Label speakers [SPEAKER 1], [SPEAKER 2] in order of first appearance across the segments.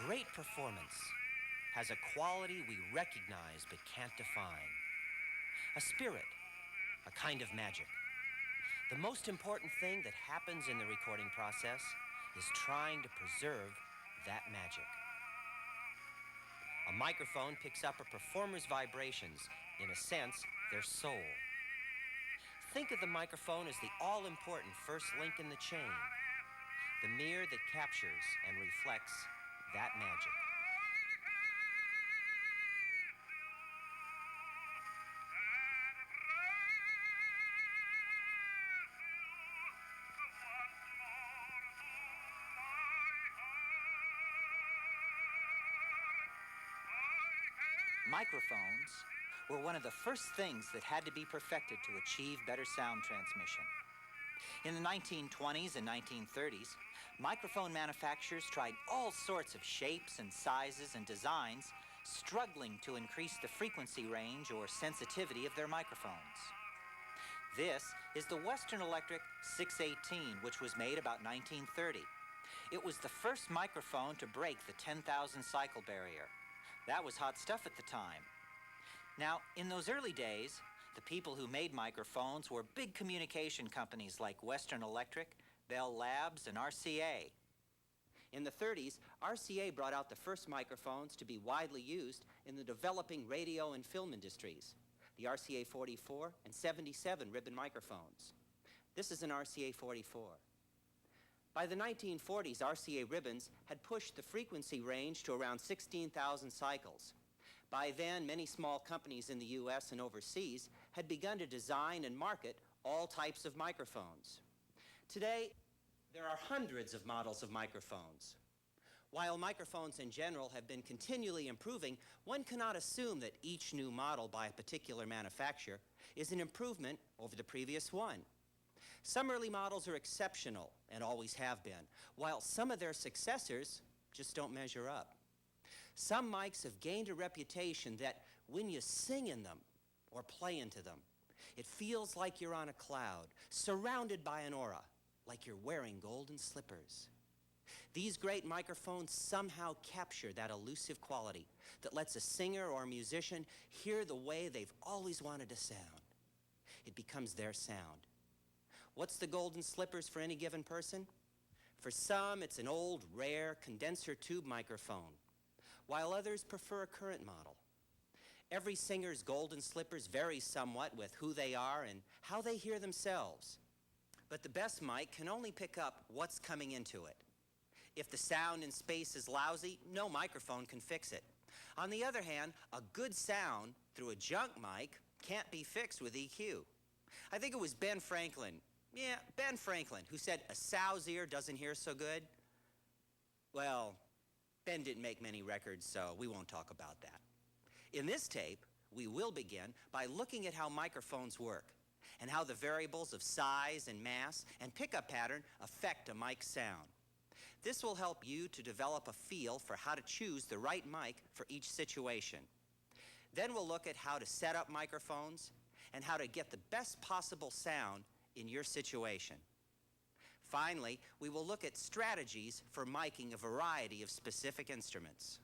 [SPEAKER 1] Great performance has a quality we recognize but can't define. A spirit, a kind of magic. The most important thing that happens in the recording process is trying to preserve that magic. A microphone picks up a performer's vibrations, in a sense, their soul. Think of the microphone as the all-important first link in the chain, the mirror that captures and reflects that magic.
[SPEAKER 2] Microphones were one of the first things that had to be perfected to achieve better sound transmission. In the 1920s and 1930s, microphone manufacturers tried all sorts of shapes and sizes and designs, struggling to increase the frequency range or sensitivity of their microphones. This is the Western Electric 618, which was made about 1930. It was the first microphone to break the 10,000 cycle barrier. That was hot stuff at the time. Now, in those early days, the people who made microphones were big communication companies like Western Electric, Bell Labs, and RCA. In the 30s, RCA brought out the first microphones to be widely used in the developing radio and film industries, the RCA 44 and 77 ribbon microphones. This is an RCA 44. By the 1940s, RCA ribbons had pushed the frequency range to around 16,000 cycles. By then, many small companies in the US and overseas had begun to design and market all types of microphones. Today, there are hundreds of models of microphones. While microphones in general have been continually improving, one cannot assume that each new model by a particular manufacturer is an improvement over the previous one. Some early models are exceptional and always have been, while some of their successors just don't measure up. Some mics have gained a reputation that when you sing in them or play into them, it feels like you're on a cloud, surrounded by an aura, like you're wearing golden slippers. These great microphones somehow capture that elusive quality that lets a singer or a musician hear the way they've always wanted to sound. It becomes their sound. What's the golden slippers for any given person? For some, it's an old, rare condenser tube microphone, while others prefer a current model. Every singer's golden slippers vary somewhat with who they are and how they hear themselves. But the best mic can only pick up what's coming into it. If the sound in space is lousy, no microphone can fix it. On the other hand, a good sound through a junk mic can't be fixed with EQ. I think it was Ben Franklin, who said a sow's ear doesn't hear so good. Well, Ben didn't make many records, so we won't talk about that. In this tape, we will begin by looking at how microphones work and how the variables of size and mass and pickup pattern affect a mic's sound. This will help you to develop a feel for how to choose the right mic for each situation. Then we'll look at how to set up microphones and how to get the best possible sound in your situation. Finally, we will look at strategies for miking a variety of specific instruments.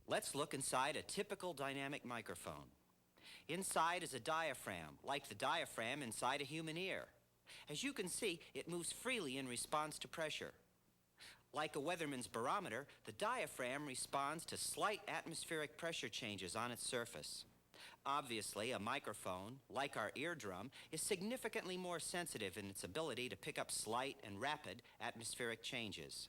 [SPEAKER 2] Let's look inside a typical dynamic microphone. Inside is a diaphragm, like the diaphragm inside a human ear. As you can see, it moves freely in response to pressure. Like a weatherman's barometer, the diaphragm responds to slight atmospheric pressure changes on its surface. Obviously, a microphone, like our eardrum, is significantly more sensitive in its ability to pick up slight and rapid atmospheric changes.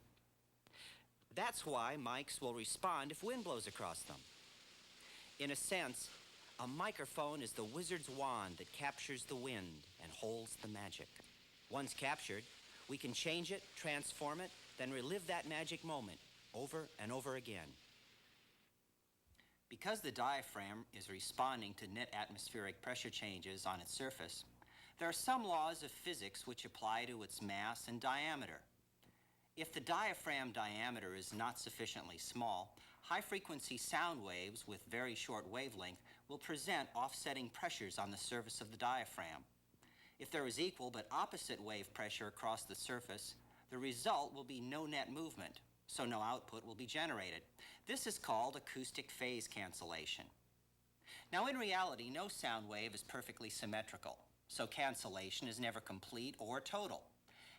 [SPEAKER 2] That's why mics will respond if wind blows across them. In a sense, a microphone is the wizard's wand that captures the wind and holds the magic. Once captured, we can change it, transform it, then relive that magic moment over and over again. Because the diaphragm is responding to net atmospheric pressure changes on its surface,
[SPEAKER 1] There are some laws of physics which apply to its mass and diameter. If the diaphragm diameter is not sufficiently small, high-frequency sound waves with very short wavelength will present offsetting pressures on the surface of the diaphragm. If there is equal but opposite wave pressure across the surface, the result will be no net movement, so no output will be generated. This is called acoustic phase cancellation. Now, in reality, no sound wave is perfectly symmetrical, so cancellation is never complete or total.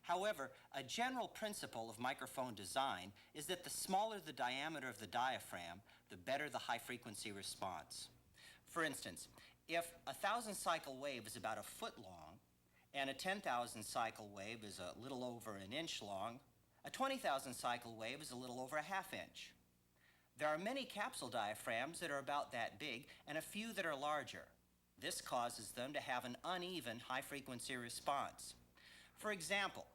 [SPEAKER 1] However, a general principle of microphone design is that the smaller the diameter of the diaphragm, the better the high-frequency response. For instance, if a 1,000-cycle wave is about a foot long, and a 10,000-cycle wave is a little over an inch long, a 20,000-cycle wave is a little over a half inch. There are many capsule diaphragms that are about that big and a few that are larger. This causes them to have an uneven high-frequency response. For example,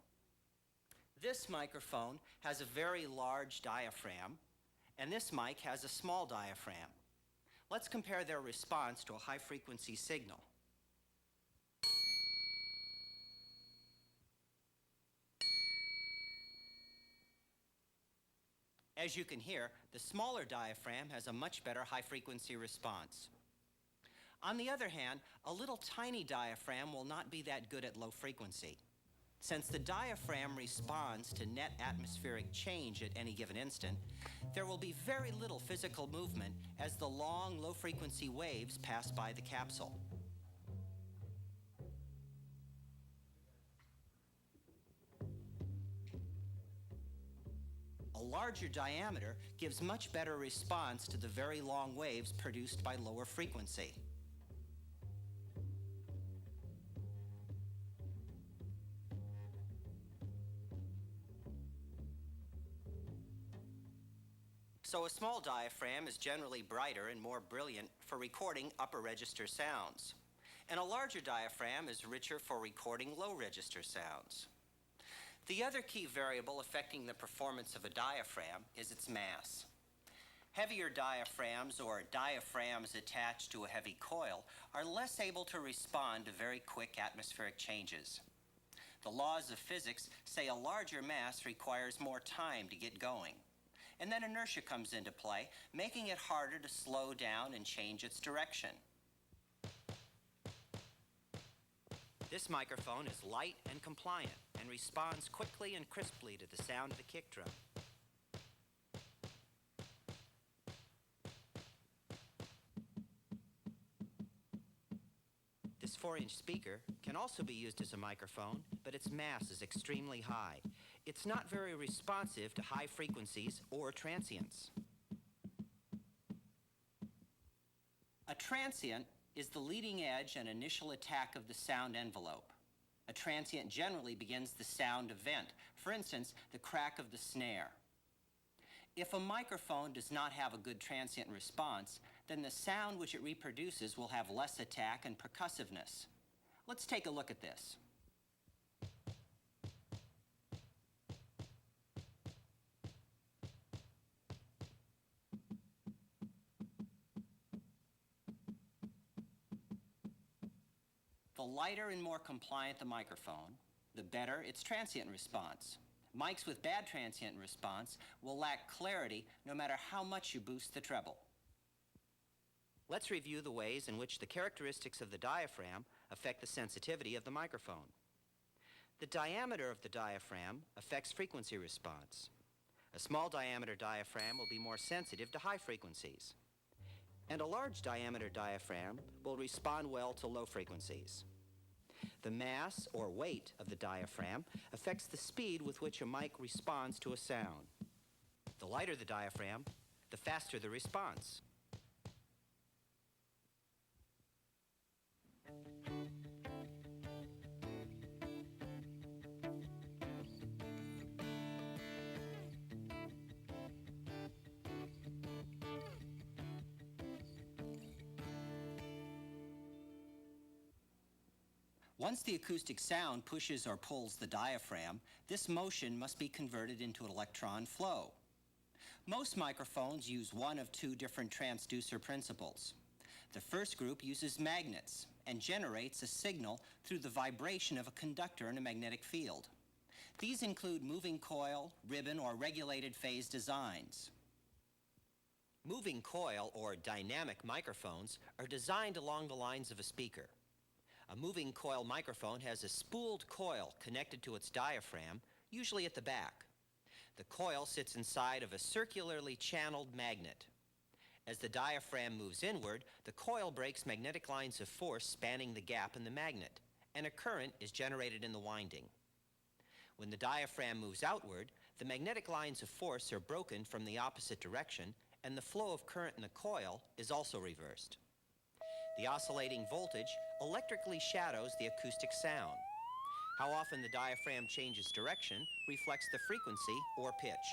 [SPEAKER 1] this microphone has a very large diaphragm, and this mic has a small diaphragm. Let's compare their response to a high-frequency signal. As you can hear, the smaller diaphragm has a much better high-frequency response. On the other hand, a little tiny diaphragm will not be that good at low frequency. Since the diaphragm responds to net atmospheric change at any given instant, there will be very little physical movement as the long, low-frequency waves pass by the capsule. A larger diameter gives much better response to the very long waves produced by lower frequency. So a small diaphragm is generally brighter and more brilliant for recording upper register sounds, and a larger diaphragm is richer for recording low register sounds. The other key variable affecting the performance of a diaphragm is its mass. Heavier diaphragms, or diaphragms attached to a heavy coil, are less able to respond to very quick atmospheric changes. The laws of physics say a larger mass requires more time to get going, and then inertia comes into play, making it harder to slow down and change its direction. This microphone is light and compliant and responds quickly and crisply to the sound of the kick drum. This 4-inch speaker can also be used as a microphone, but its mass is extremely high. It's not very responsive to high frequencies or transients. A transient is the leading edge and initial attack of the sound envelope. A transient generally begins the sound event, for instance, the crack of the snare. If a microphone does not have a good transient response, then the sound which it reproduces will have less attack and percussiveness. Let's take a look at this. The lighter and more compliant the microphone, the better its transient response. Mics with bad transient response will lack clarity no matter how much you boost the treble. Let's review the ways in which the characteristics of the diaphragm affect the sensitivity of the microphone. The diameter of the diaphragm affects frequency response. A small diameter diaphragm will be more sensitive to high frequencies, and a large diameter diaphragm will respond well to low frequencies. The mass, or weight, of the diaphragm affects the speed with which a mic responds to a sound. The lighter the diaphragm, the faster the response. Once the acoustic sound pushes or pulls the diaphragm, this motion must be converted into an electron flow. Most microphones use one of two different transducer principles. The first group uses magnets, and generates a signal through the vibration of a conductor in a magnetic field. These include moving coil, ribbon, or regulated phase designs. Moving coil, or dynamic microphones, are designed along the lines of a speaker. A moving coil microphone has a spooled coil connected to its diaphragm, usually at the back. The coil sits inside of a circularly channeled magnet. As the diaphragm moves inward, the coil breaks magnetic lines of force spanning the gap in the magnet, and a current is generated in the winding. When the diaphragm moves outward, the magnetic lines of force are broken from the opposite direction, and the flow of current in the coil is also reversed. The oscillating voltage electrically shadows the acoustic sound. How often the diaphragm changes direction reflects the frequency or pitch.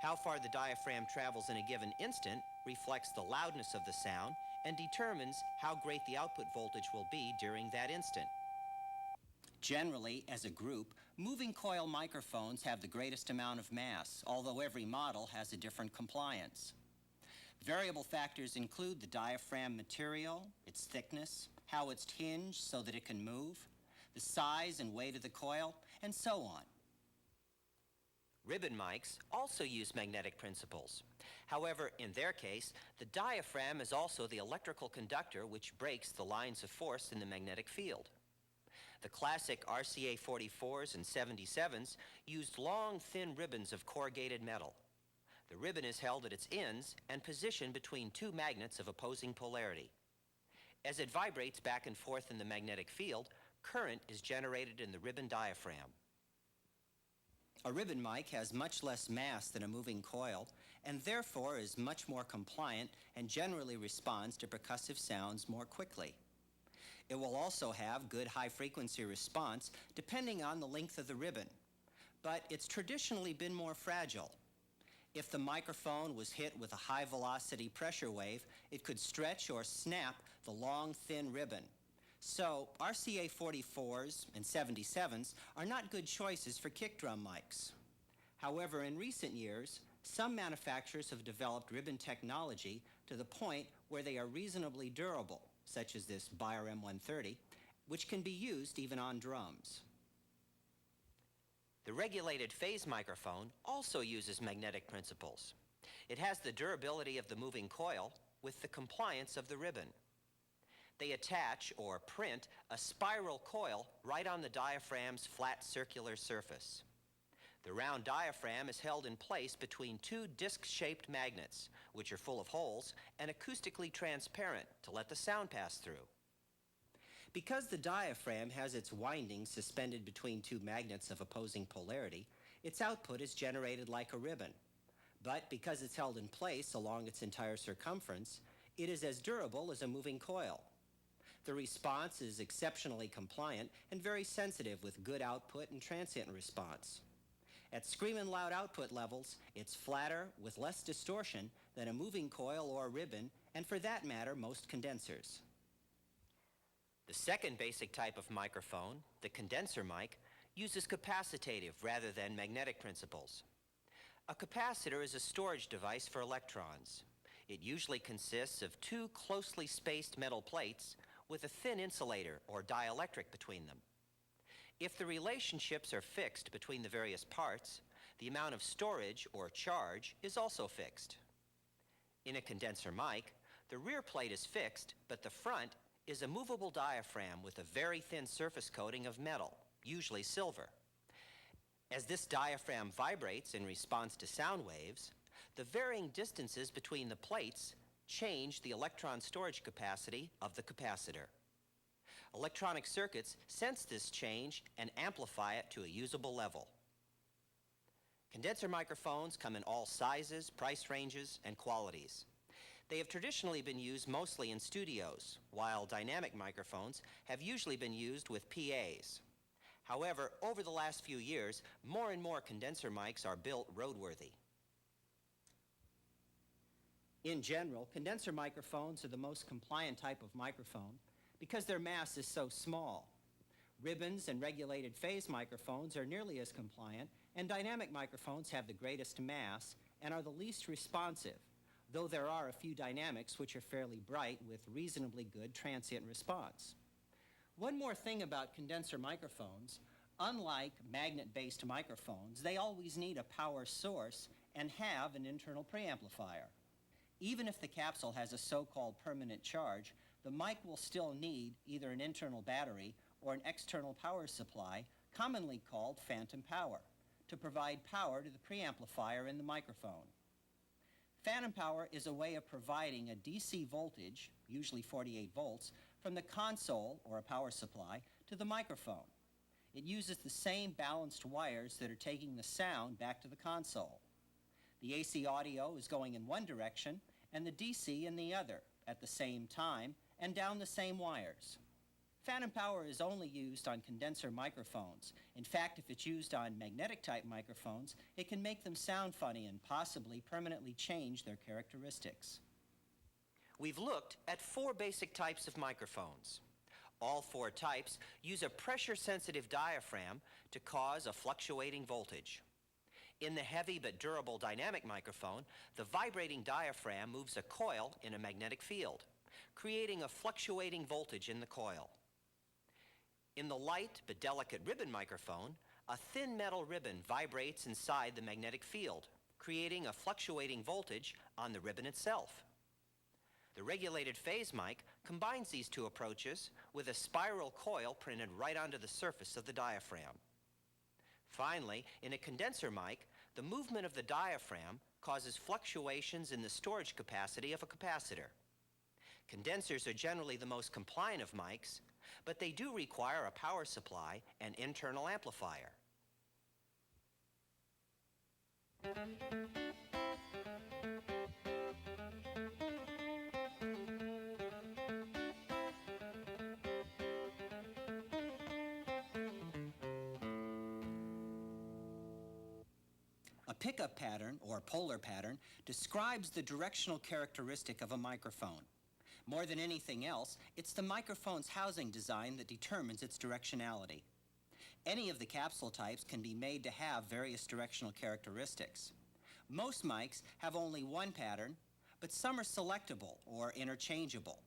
[SPEAKER 1] How far the diaphragm travels in a given instant reflects the loudness of the sound and determines how great the output voltage will be during that instant. Generally, as a group, moving coil microphones have the greatest amount of mass, although every model has a different compliance. Variable factors include the diaphragm material, its thickness, how it's hinged so that it can move, the size and weight of the coil, and so on. Ribbon mics also use magnetic principles. However, in their case, the diaphragm is also the electrical conductor which breaks the lines of force in the magnetic field. The classic RCA 44s and 77s used long, thin ribbons of corrugated metal. The ribbon is held at its ends and positioned between two magnets of opposing polarity. As it vibrates back and forth in the magnetic field, current is generated in the ribbon diaphragm. A ribbon mic has much less mass than a moving coil, and therefore is much more compliant and generally responds to percussive sounds more quickly. It will also have good high-frequency response depending on the length of the ribbon, but it's traditionally been more fragile. If the microphone was hit with a high-velocity pressure wave, it could stretch or snap the long, thin ribbon. So, RCA 44s and 77s are not good choices for kick drum mics. However, in recent years, some manufacturers have developed ribbon technology to the point where they are reasonably durable, such as this Bayer M130, which can be used even on drums. The regulated phase microphone also uses magnetic principles. It has the durability of the moving coil with the compliance of the ribbon. They attach or print a spiral coil right on the diaphragm's flat circular surface. The round diaphragm is held in place between two disc-shaped magnets, which are full of holes and acoustically transparent to let the sound pass through. Because the diaphragm has its windings suspended between two magnets of opposing polarity, its output is generated like a ribbon. But because it's held in place along its entire circumference, it is as durable as a moving coil. The response is exceptionally compliant and very sensitive with good output and transient response. At screamin' loud output levels, it's flatter with less distortion than a moving coil or ribbon, and for that matter, most condensers. The second basic type of microphone, the condenser mic, uses capacitive rather than magnetic principles. A capacitor is a storage device for electrons. It usually consists of two closely spaced metal plates with a thin insulator or dielectric between them. If the relationships are fixed between the various parts, the amount of storage or charge is also fixed. In a condenser mic, the rear plate is fixed, but the front is a movable diaphragm with a very thin surface coating of metal, usually silver. As this diaphragm vibrates in response to sound waves, the varying distances between the plates change the electron storage capacity of the capacitor. Electronic circuits sense this change and amplify it to a usable level. Condenser microphones come in all sizes, price ranges, and qualities. They have traditionally been used mostly in studios, while dynamic microphones have usually been used with PAs. However, over the last few years, more and more condenser mics are built roadworthy. In general, condenser microphones are the most compliant type of microphone because their mass is so small. Ribbons and regulated phase microphones are nearly as compliant, and dynamic microphones have the greatest mass and are the least responsive,
[SPEAKER 3] though there are a few dynamics which are fairly bright with reasonably good transient response. One more thing about condenser microphones: unlike magnet-based microphones, they always need a power source and have an internal preamplifier. Even if the capsule has a so-called permanent charge, the mic will still need either an internal battery or an external power supply, commonly called phantom power, to provide power to the preamplifier in the microphone. Phantom power is a way of providing a DC voltage, usually 48 volts, from the console, or a power supply, to the microphone. It uses the same balanced wires that are taking the sound back to the console. The AC audio is going in one direction and the DC in the other at the same time and down the same wires. Phantom power is only used on condenser microphones. In fact, if it's used on magnetic-type microphones, it can make them sound funny and possibly permanently change their characteristics.
[SPEAKER 1] We've looked at 4 basic types of microphones. All 4 types use a pressure-sensitive diaphragm to cause a fluctuating voltage. In the heavy but durable dynamic microphone, the vibrating diaphragm moves a coil in a magnetic field, creating a fluctuating voltage in the coil. In the light but delicate ribbon microphone, a thin metal ribbon vibrates inside the magnetic field, creating a fluctuating voltage on the ribbon itself. The regulated phase mic combines these 2 approaches with a spiral coil printed right onto the surface of the diaphragm. Finally, in a condenser mic, the movement of the diaphragm causes fluctuations in the storage capacity of a capacitor. Condensers are generally the most compliant of mics, but they do require a power supply and internal amplifier.
[SPEAKER 3] A pickup pattern, or polar pattern, describes the directional characteristic of a microphone. More than anything else, it's the microphone's housing design that determines its directionality. Any of the capsule types can be made to have various directional characteristics. Most mics have only one pattern, but some are selectable or interchangeable.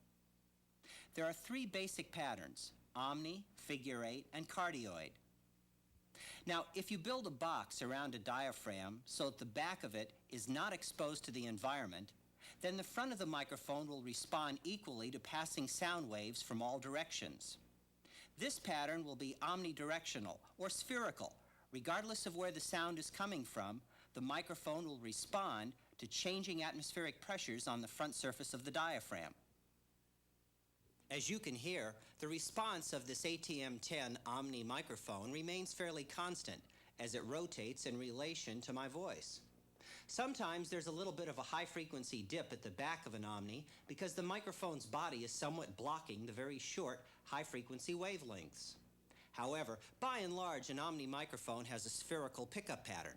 [SPEAKER 3] There are 3 basic patterns: omni, figure 8, and cardioid. Now, if you build a box around a diaphragm so that the back of it is not exposed to the environment, then the front of the microphone will respond equally to passing sound waves from all directions. This pattern will be omnidirectional or spherical. Regardless of where the sound is coming from, the microphone will respond to changing atmospheric pressures on the front surface of the diaphragm. As you can hear, the response of this ATM-10 Omni microphone remains fairly constant as it rotates in relation to my voice. Sometimes there's a little bit of a high-frequency dip at the back of an Omni because the microphone's body is somewhat blocking the very short high-frequency wavelengths. However, by and large, an Omni microphone has a spherical pickup pattern.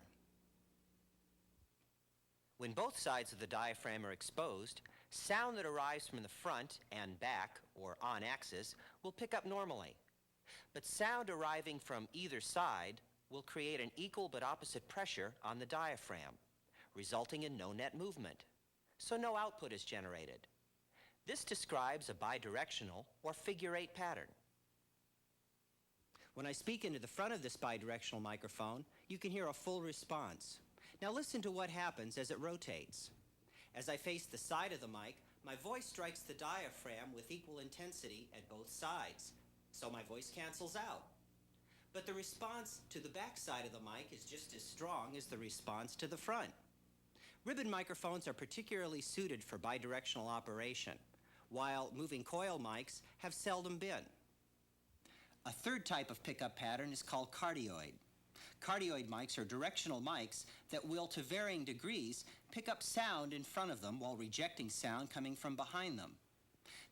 [SPEAKER 1] When both sides of the diaphragm are exposed, sound that arrives from the front and back, or on axis, will pick up normally. But sound arriving from either side will create an equal but opposite pressure on the diaphragm, resulting in no net movement, so no output is generated. This describes a bidirectional or figure 8 pattern.
[SPEAKER 3] When I speak into the front of this bidirectional microphone, you can hear a full response. Now listen to what happens as it rotates. As I face the side of the mic, my voice strikes the diaphragm with equal intensity at both sides, so my voice cancels out. But the response to the back side of the mic is just as strong as the response to the front. Ribbon microphones are particularly suited for bidirectional operation, while moving coil mics have seldom been. A 3rd type of pickup pattern is called cardioid. Cardioid mics are directional mics that will, to varying degrees, pick up sound in front of them while rejecting sound coming from behind them.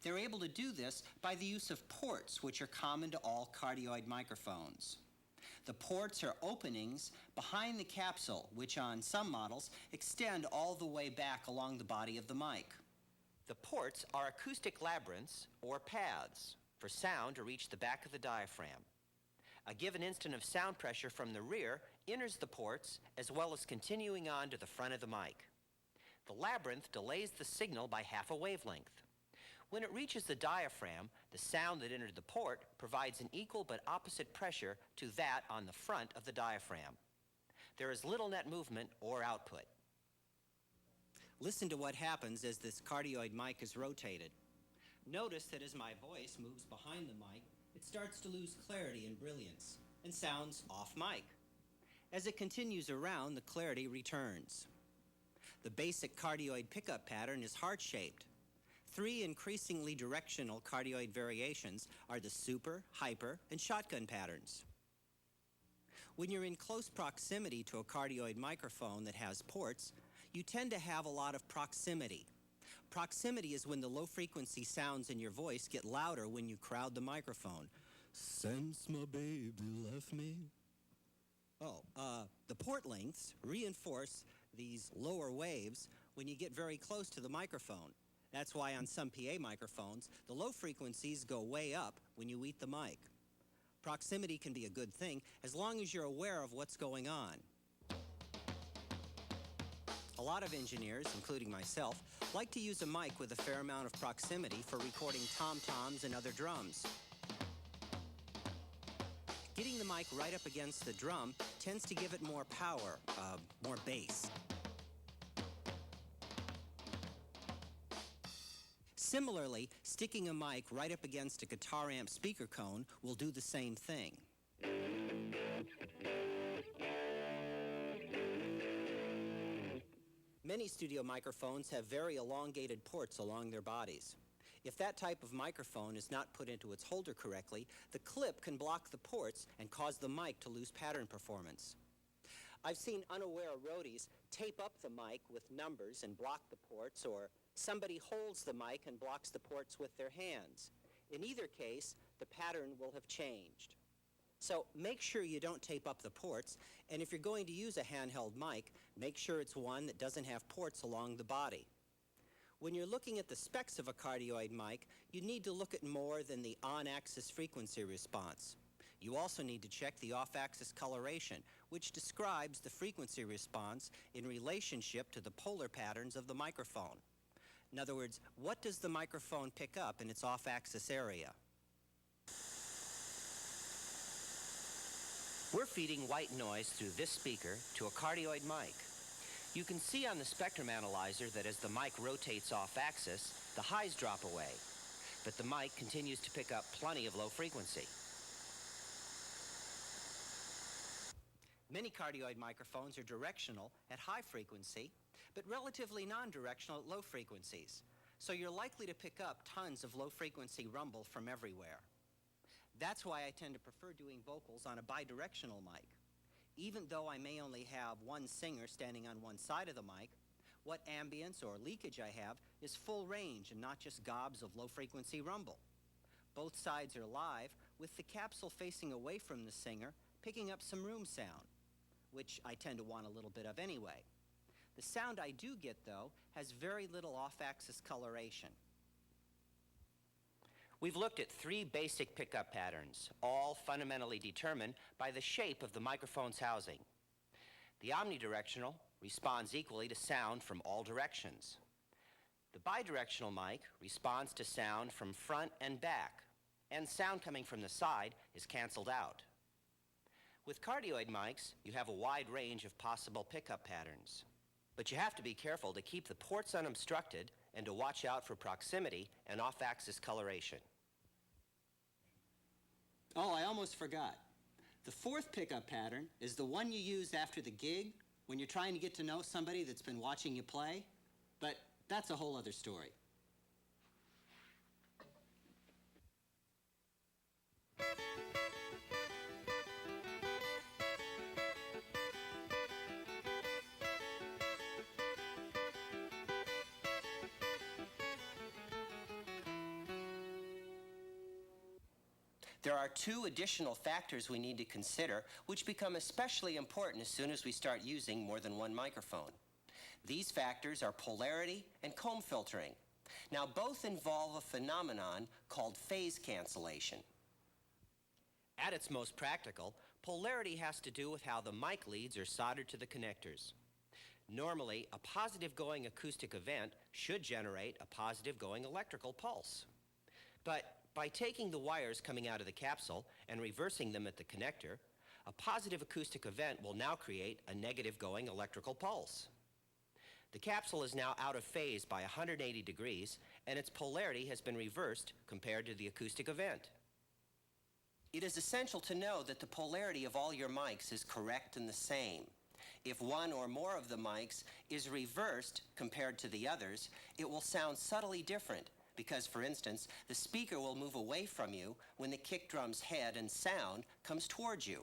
[SPEAKER 3] They're able to do this by the use of ports, which are common to all cardioid microphones. The ports are openings behind the capsule, which on some models extend all the way back along the body of the mic.
[SPEAKER 1] The ports are acoustic labyrinths, or paths, for sound to reach the back of the diaphragm. A given instant of sound pressure from the rear enters the ports as well as continuing on to the front of the mic. The labyrinth delays the signal by half a wavelength. When it reaches the diaphragm, the sound that entered the port provides an equal but opposite pressure to that on the front of the diaphragm. There is little net movement or output.
[SPEAKER 3] Listen to what happens as this cardioid mic is rotated. Notice that as my voice moves behind the mic, it starts to lose clarity and brilliance and sounds off mic. As it continues around, the clarity returns. The basic cardioid pickup pattern is heart-shaped. 3 increasingly directional cardioid variations are the super, hyper, and shotgun patterns. When you're in close proximity to a cardioid microphone that has ports, you tend to have a lot of proximity. Proximity is when the low-frequency sounds in your voice get louder when you crowd the microphone. Since my baby left me. The port lengths reinforce these lower waves when you get very close to the microphone. That's why on some PA microphones, the low frequencies go way up when you eat the mic. Proximity can be a good thing as long as you're aware of what's going on. A lot of engineers, including myself, like to use a mic with a fair amount of proximity for recording tom-toms and other drums. Getting the mic right up against the drum tends to give it more power, more bass. Similarly, sticking a mic right up against a guitar amp speaker cone will do the same thing. Many studio microphones have very elongated ports along their bodies. If that type of microphone is not put into its holder correctly, the clip can block the ports and cause the mic to lose pattern performance. I've seen unaware roadies tape up the mic with numbers and block the ports, or somebody holds the mic and blocks the ports with their hands. In either case, the pattern will have changed. So make sure you don't tape up the ports, and if you're going to use a handheld mic, make sure it's one that doesn't have ports along the body. When you're looking at the specs of a cardioid mic, you need to look at more than the on-axis frequency response. You also need to check the off-axis coloration, which describes the frequency response in relationship to the polar patterns of the microphone. In other words, what does the microphone pick up in its off-axis area?
[SPEAKER 1] We're feeding white noise through this speaker to a cardioid mic. You can see on the spectrum analyzer that as the mic rotates off-axis, the highs drop away, but the mic continues to pick up plenty of low frequency.
[SPEAKER 3] Many cardioid microphones are directional at high frequency, but relatively non-directional at low frequencies, so you're likely to pick up tons of low-frequency rumble from everywhere. That's why I tend to prefer doing vocals on a bidirectional mic. Even though I may only have one singer standing on one side of the mic, what ambience or leakage I have is full range and not just gobs of low-frequency rumble. Both sides are live, with the capsule facing away from the singer, picking up some room sound, which I tend to want a little bit of anyway. The sound I do get, though, has very little off-axis coloration.
[SPEAKER 1] We've looked at 3 basic pickup patterns, all fundamentally determined by the shape of the microphone's housing. The omnidirectional responds equally to sound from all directions. The bidirectional mic responds to sound from front and back, and sound coming from the side is canceled out. With cardioid mics, you have a wide range of possible pickup patterns, but you have to be careful to keep the ports unobstructed and to watch out for proximity and off-axis coloration.
[SPEAKER 3] Oh, I almost forgot. The 4th pickup pattern is the one you use after the gig when you're trying to get to know somebody that's been watching you play, but that's a whole other story. There are 2 additional factors we need to consider, which become especially important as soon as we start using more than one microphone. These factors are polarity and comb filtering. Now, both involve a phenomenon called phase cancellation.
[SPEAKER 1] At its most practical, polarity has to do with how the mic leads are soldered to the connectors. Normally, a positive going acoustic event should generate a positive going electrical pulse. But by taking the wires coming out of the capsule and reversing them at the connector, a positive acoustic event will now create a negative going electrical pulse. The capsule is now out of phase by 180 degrees, and its polarity has been reversed compared to the acoustic event. It is essential to know that the polarity of all your mics is correct and the same. If one or more of the mics is reversed compared to the others, it will sound subtly different because, for instance, the speaker will move away from you when the kick drum's head and sound comes towards you.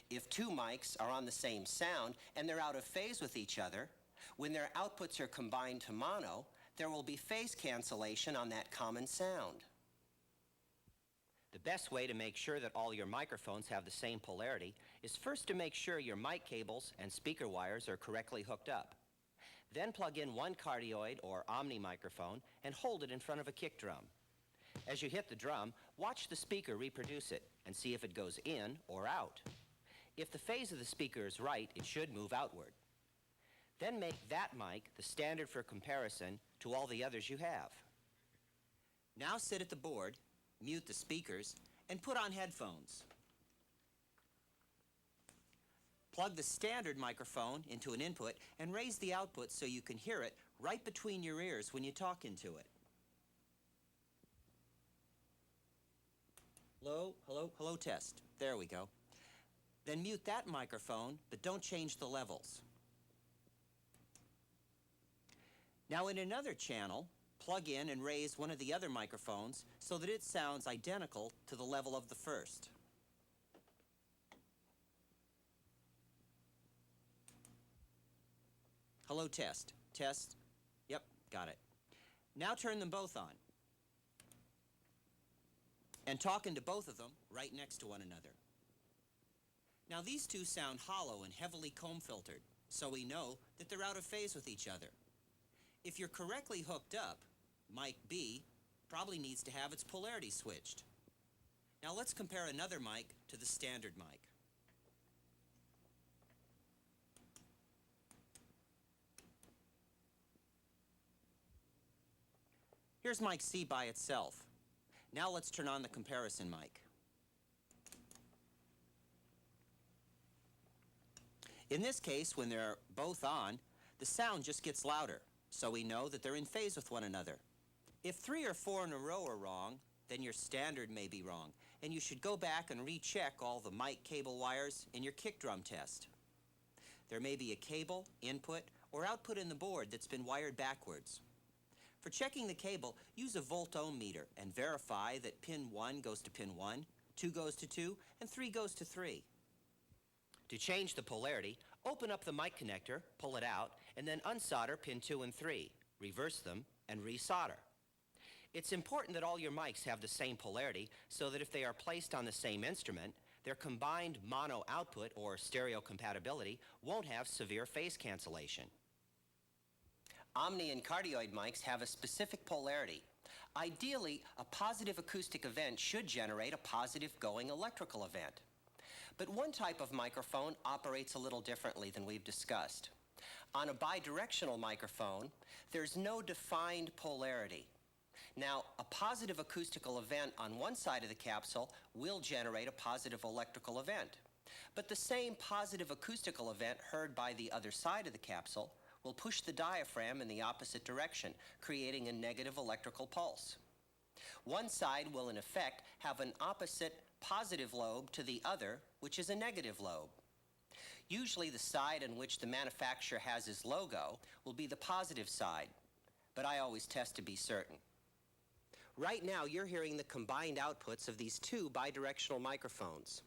[SPEAKER 1] If two mics are on the same sound and they're out of phase with each other, when their outputs are combined to mono, there will be phase cancellation on that common sound. The best way to make sure that all your microphones have the same polarity is first to make sure your mic cables and speaker wires are correctly hooked up. Then plug in one cardioid or omni microphone and hold it in front of a kick drum. As you hit the drum, watch the speaker reproduce it and see if it goes in or out. If the phase of the speaker is right, it should move outward. Then make that mic the standard for comparison to all the others you have. Now sit at the board, mute the speakers, and put on headphones. Plug the standard microphone into an input and raise the output so you can hear it right between your ears when you talk into it. Hello, hello, hello, test. There we go. Then mute that microphone, but don't change the levels. Now in another channel, plug in and raise one of the other microphones so that it sounds identical to the level of the first. Hello, test. Test. Yep, got it. Now turn them both on. And talk into both of them right next to one another. Now these two sound hollow and heavily comb filtered, so we know that they're out of phase with each other. If you're correctly hooked up, mic B probably needs to have its polarity switched. Now let's compare another mic to the standard mic. Here's mic C by itself. Now let's turn on the comparison mic. In this case, when they're both on, the sound just gets louder, so we know that they're in phase with one another. If 3 or 4 in a row are wrong, then your standard may be wrong, and you should go back and recheck all the mic cable wires in your kick drum test. There may be a cable, input, or output in the board that's been wired backwards. For checking the cable, use a volt-ohm meter and verify that pin 1 goes to pin 1, 2 goes to 2, and 3 goes to 3. To change the polarity, open up the mic connector, pull it out, and then unsolder pin 2 and 3. Reverse them and resolder. It's important that all your mics have the same polarity so that if they are placed on the same instrument, their combined mono output or stereo compatibility won't have severe phase cancellation. Omni and cardioid mics have a specific polarity. Ideally, a positive acoustic event should generate a positive going electrical event. But one type of microphone operates a little differently than we've discussed. On a bidirectional microphone, there's no defined polarity. Now, a positive acoustical event on one side of the capsule will generate a positive electrical event. But the same positive acoustical event heard by the other side of the capsule will push the diaphragm in the opposite direction, creating a negative electrical pulse. One side will, in effect, have an opposite positive lobe to the other, which is a negative lobe. Usually the side on which the manufacturer has his logo will be the positive side, but I always test to be certain. Right now, you're hearing the combined outputs of these two bidirectional microphones.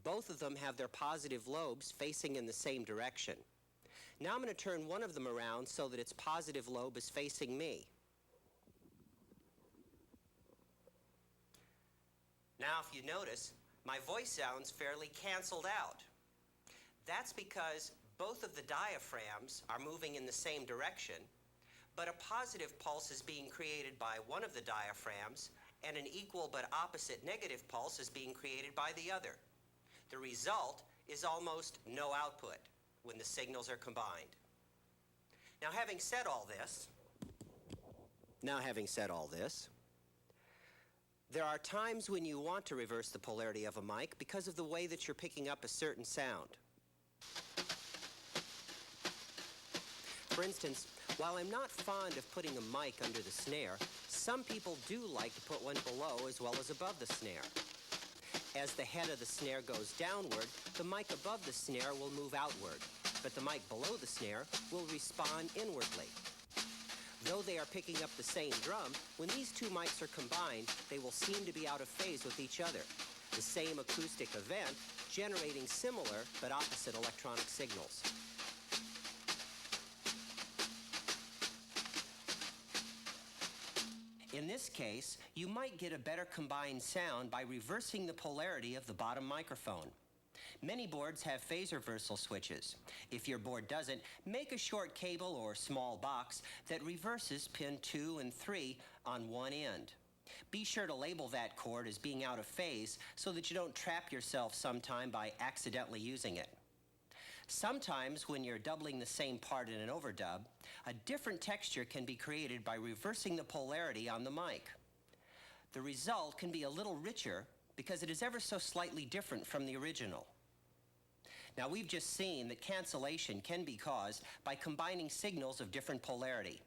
[SPEAKER 1] Both of them have their positive lobes facing in the same direction. Now I'm going to turn one of them around so that its positive lobe is facing me. Now, if you notice, my voice sounds fairly canceled out. That's because both of the diaphragms are moving in the same direction, but a positive pulse is being created by one of the diaphragms, and an equal but opposite negative pulse is being created by the other. The result is almost no output when the signals are combined. Now, having said all this, there are times when you want to reverse the polarity of a mic because of the way that you're picking up a certain sound. For instance, while I'm not fond of putting a mic under the snare, some people do like to put one below as well as above the snare. As the head of the snare goes downward, the mic above the snare will move outward, but the mic below the snare will respond inwardly. Though they are picking up the same drum, when these two mics are combined, they will seem to be out of phase with each other. The same acoustic event generating similar but opposite electronic signals. In this case, you might get a better combined sound by reversing the polarity of the bottom microphone. Many boards have phase reversal switches. If your board doesn't, make a short cable or small box that reverses pin 2 and 3 on one end. Be sure to label that cord as being out of phase so that you don't trap yourself sometime by accidentally using it. Sometimes when you're doubling the same part in an overdub, a different texture can be created by reversing the polarity on the mic. The result can be a little richer because it is ever so slightly different from the original. Now, we've just seen that cancellation can be caused by combining signals of different polarity.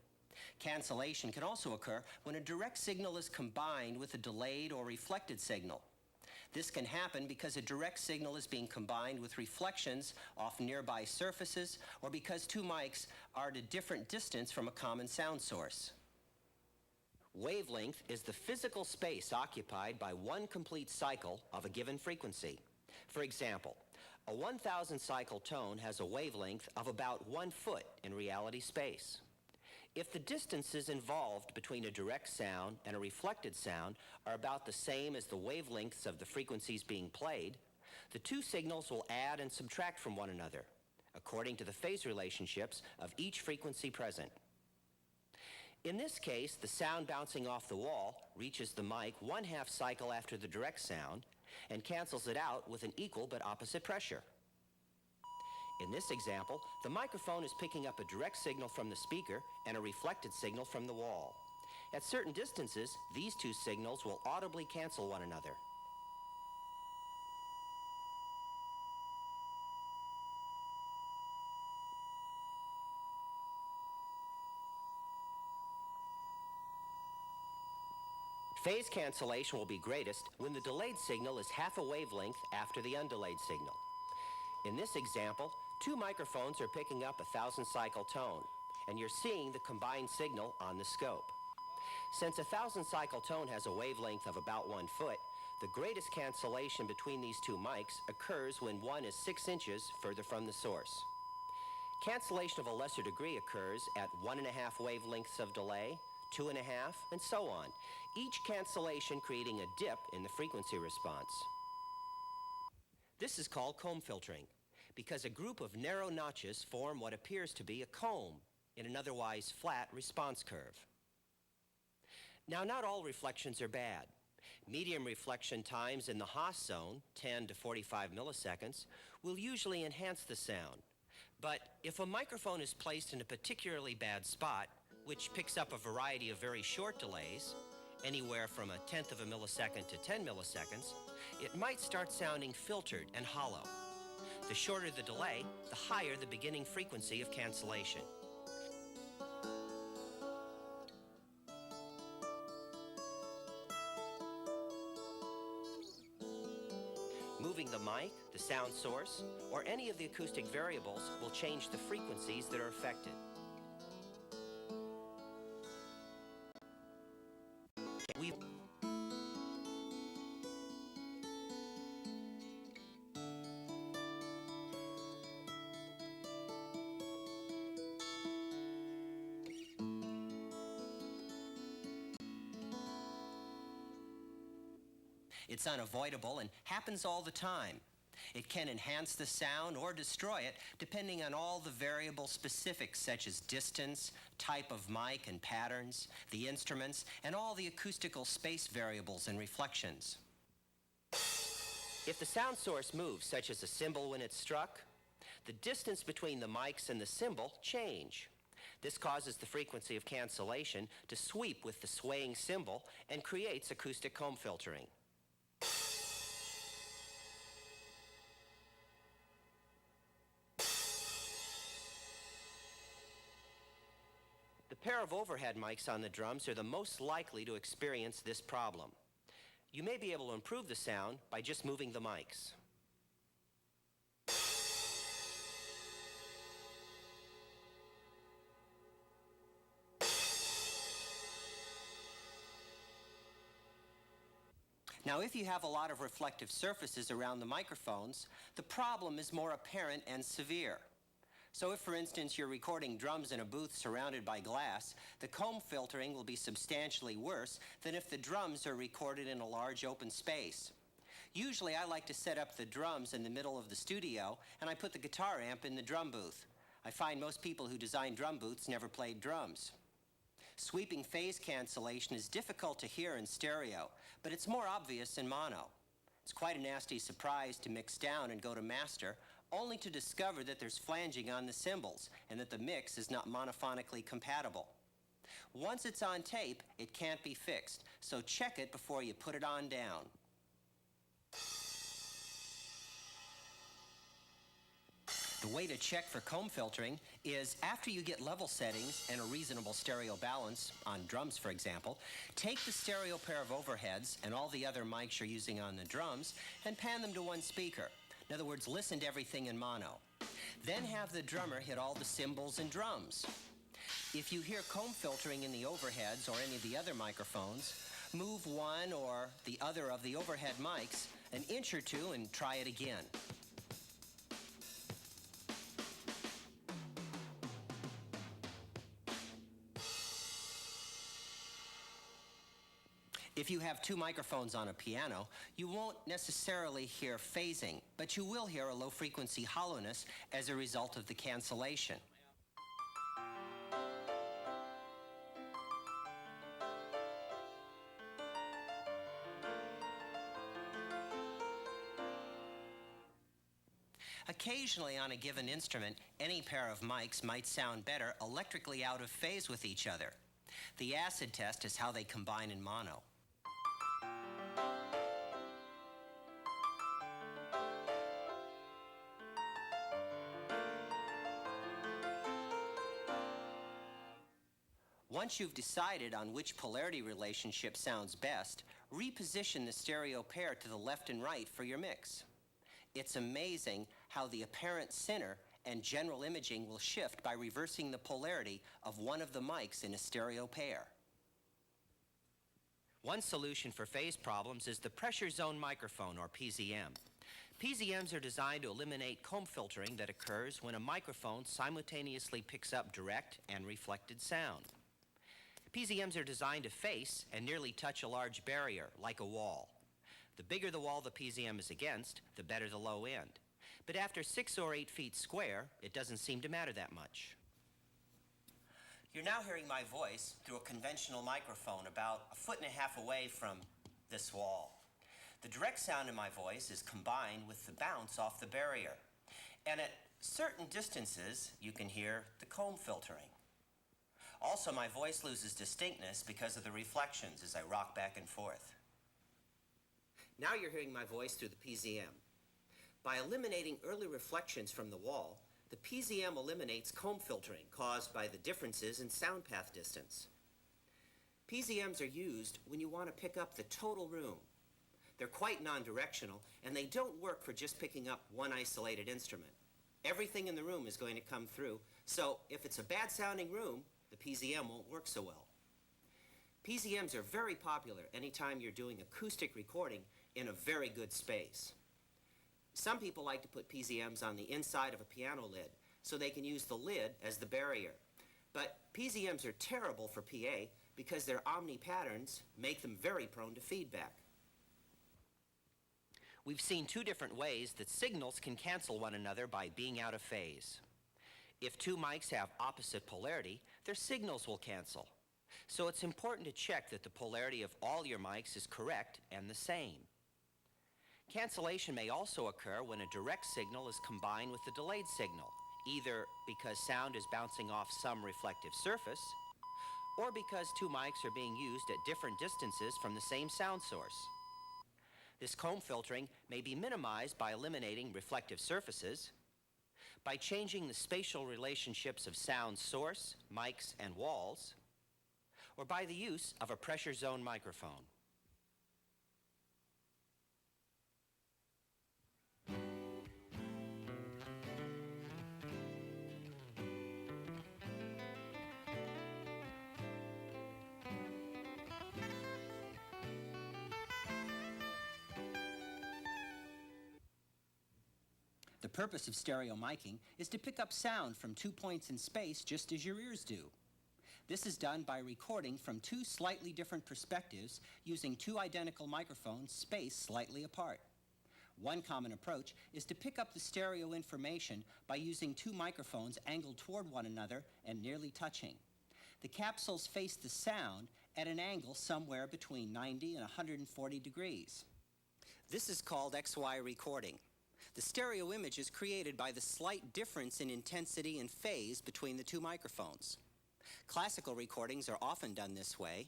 [SPEAKER 1] Cancellation can also occur when a direct signal is combined with a delayed or reflected signal. This can happen because a direct signal is being combined with reflections off nearby surfaces or because two mics are at a different distance from a common sound source. Wavelength is the physical space occupied by one complete cycle of a given frequency. For example, a 1,000 cycle tone has a wavelength of about 1 foot in reality space. If the distances involved between a direct sound and a reflected sound are about the same as the wavelengths of the frequencies being played, the two signals will add and subtract from one another, according to the phase relationships of each frequency present. In this case, the sound bouncing off the wall reaches the mic 1/2 cycle after the direct sound and cancels it out with an equal but opposite pressure. In this example, the microphone is picking up a direct signal from the speaker and a reflected signal from the wall. At certain distances, these two signals will audibly cancel one another. Phase cancellation will be greatest when the delayed signal is half a wavelength after the undelayed signal. In this example, two microphones are picking up a 1,000 cycle tone, and you're seeing the combined signal on the scope. Since a 1,000 cycle tone has a wavelength of about 1 foot, the greatest cancellation between these two mics occurs when one is 6 inches further from the source. Cancellation of a lesser degree occurs at 1.5 wavelengths of delay, 2.5, and so on, each cancellation creating a dip in the frequency response. This is called comb filtering, because a group of narrow notches form what appears to be a comb in an otherwise flat response curve. Now, not all reflections are bad. Medium reflection times in the Haas zone, 10 to 45 milliseconds, will usually enhance the sound. But if a microphone is placed in a particularly bad spot, which picks up a variety of very short delays, anywhere from 1/10 of a millisecond to 10 milliseconds, it might start sounding filtered and hollow. The shorter the delay, the higher the beginning frequency of cancellation. Moving the mic, the sound source, or any of the acoustic variables will change the frequencies that are affected. It's unavoidable and happens all the time. It can enhance the sound or destroy it depending on all the variable specifics such as distance, type of mic and patterns, the instruments, and all the acoustical space variables and reflections. If the sound source moves, such as a cymbal when it's struck, the distance between the mics and the cymbal change. This causes the frequency of cancellation to sweep with the swaying cymbal and creates acoustic comb filtering. The pair of overhead mics on the drums are the most likely to experience this problem. You may be able to improve the sound by just moving the mics. Now, if you have a lot of reflective surfaces around the microphones, the problem is more apparent and severe. So if, for instance, you're recording drums in a booth surrounded by glass, the comb filtering will be substantially worse than if the drums are recorded in a large open space. Usually, I like to set up the drums in the middle of the studio, and I put the guitar amp in the drum booth. I find most people who design drum booths never played drums. Sweeping phase cancellation is difficult to hear in stereo, but it's more obvious in mono. It's quite a nasty surprise to mix down and go to master, only to discover that there's flanging on the cymbals and that the mix is not monophonically compatible. Once it's on tape, it can't be fixed, so check it before you put it on down. The way to check for comb filtering is after you get level settings and a reasonable stereo balance, on drums for example, take the stereo pair of overheads and all the other mics you're using on the drums and pan them to one speaker. In other words, listen to everything in mono. Then have the drummer hit all the cymbals and drums. If you hear comb filtering in the overheads or any of the other microphones, move one or the other of the overhead mics an inch or two and try it again. If you have two microphones on a piano, you won't necessarily hear phasing, but you will hear a low-frequency hollowness as a result of the cancellation. Occasionally on a given instrument, any pair of mics might sound better electrically out of phase with each other. The acid test is how they combine in mono. Once you've decided on which polarity relationship sounds best, reposition the stereo pair to the left and right for your mix. It's amazing how the apparent center and general imaging will shift by reversing the polarity of one of the mics in a stereo pair. One solution for phase problems is the pressure zone microphone, or PZM. PZMs are designed to eliminate comb filtering that occurs when a microphone simultaneously picks up direct and reflected sound. PZMs are designed to face and nearly touch a large barrier, like a wall. The bigger the wall the PZM is against, the better the low end. But after 6 or 8 feet square, it doesn't seem to matter that much. You're now hearing my voice through a conventional microphone about 1.5 feet away from this wall. The direct sound in my voice is combined with the bounce off the barrier. And at certain distances, you can hear the comb filtering. Also, my voice loses distinctness because of the reflections as I rock back and forth. Now you're hearing my voice through the PZM. By eliminating early reflections from the wall, the PZM eliminates comb filtering caused by the differences in sound path distance. PZMs are used when you want to pick up the total room. They're quite non-directional, and they don't work for just picking up one isolated instrument. Everything in the room is going to come through, so if it's a bad-sounding room, the PZM won't work so well. PZMs are very popular anytime you're doing acoustic recording in a very good space. Some people like to put PZMs on the inside of a piano lid so they can use the lid as the barrier. But PZMs are terrible for PA because their omni patterns make them very prone to feedback. We've seen two different ways that signals can cancel one another by being out of phase. If two mics have opposite polarity, their signals will cancel. So it's important to check that the polarity of all your mics is correct and the same. Cancellation may also occur when a direct signal is combined with a delayed signal, either because sound is bouncing off some reflective surface, or because two mics are being used at different distances from the same sound source. This comb filtering may be minimized by eliminating reflective surfaces, by changing the spatial relationships of sound source, mics, and walls, or by the use of a pressure zone microphone.
[SPEAKER 3] The purpose of stereo miking is to pick up sound from 2 points in space just as your ears do. This is done by recording from 2 slightly different perspectives using 2 identical microphones spaced slightly apart. One common approach is to pick up the stereo information by using 2 microphones angled toward one another and nearly touching. The capsules face the sound at an angle somewhere between 90 and 140 degrees. This is called XY recording. The stereo image is created by the slight difference in intensity and phase between the 2 microphones. Classical recordings are often done this way.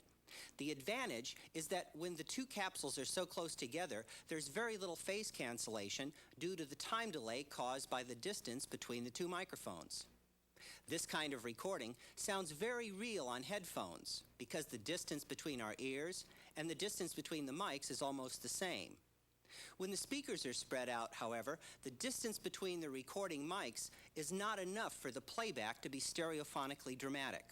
[SPEAKER 3] The advantage is that when the 2 capsules are so close together, there's very little phase cancellation due to the time delay caused by the distance between the 2 microphones. This kind of recording sounds very real on headphones because the distance between our ears and the distance between the mics is almost the same. When the speakers are spread out, however, the distance between the recording mics is not enough for the playback to be stereophonically dramatic.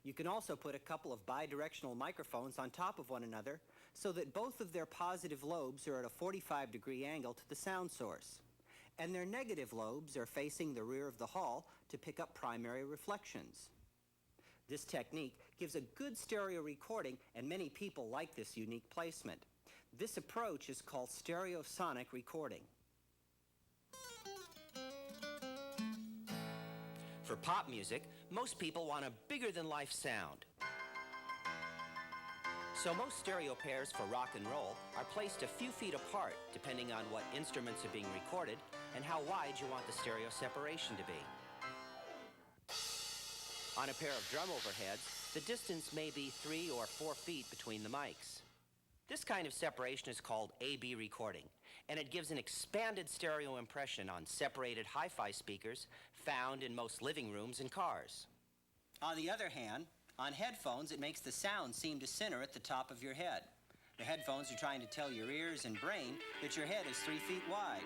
[SPEAKER 3] You can also put a couple of bidirectional microphones on top of one another so that both of their positive lobes are at a 45-degree angle to the sound source, and their negative lobes are facing the rear of the hall to pick up primary reflections. This technique gives a good stereo recording, and many people like this unique placement. This approach is called stereosonic recording.
[SPEAKER 1] For pop music, most people want a bigger-than-life sound. So most stereo pairs for rock and roll are placed a few feet apart, depending on what instruments are being recorded and how wide you want the stereo separation to be. On a pair of drum overheads, the distance may be 3 or 4 feet between the mics. This kind of separation is called A-B recording, and it gives an expanded stereo impression on separated hi-fi speakers found in most living rooms and cars.
[SPEAKER 3] On the other hand, on headphones, it makes the sound seem to center at the top of your head. The headphones are trying to tell your ears and brain that your head is 3 feet wide.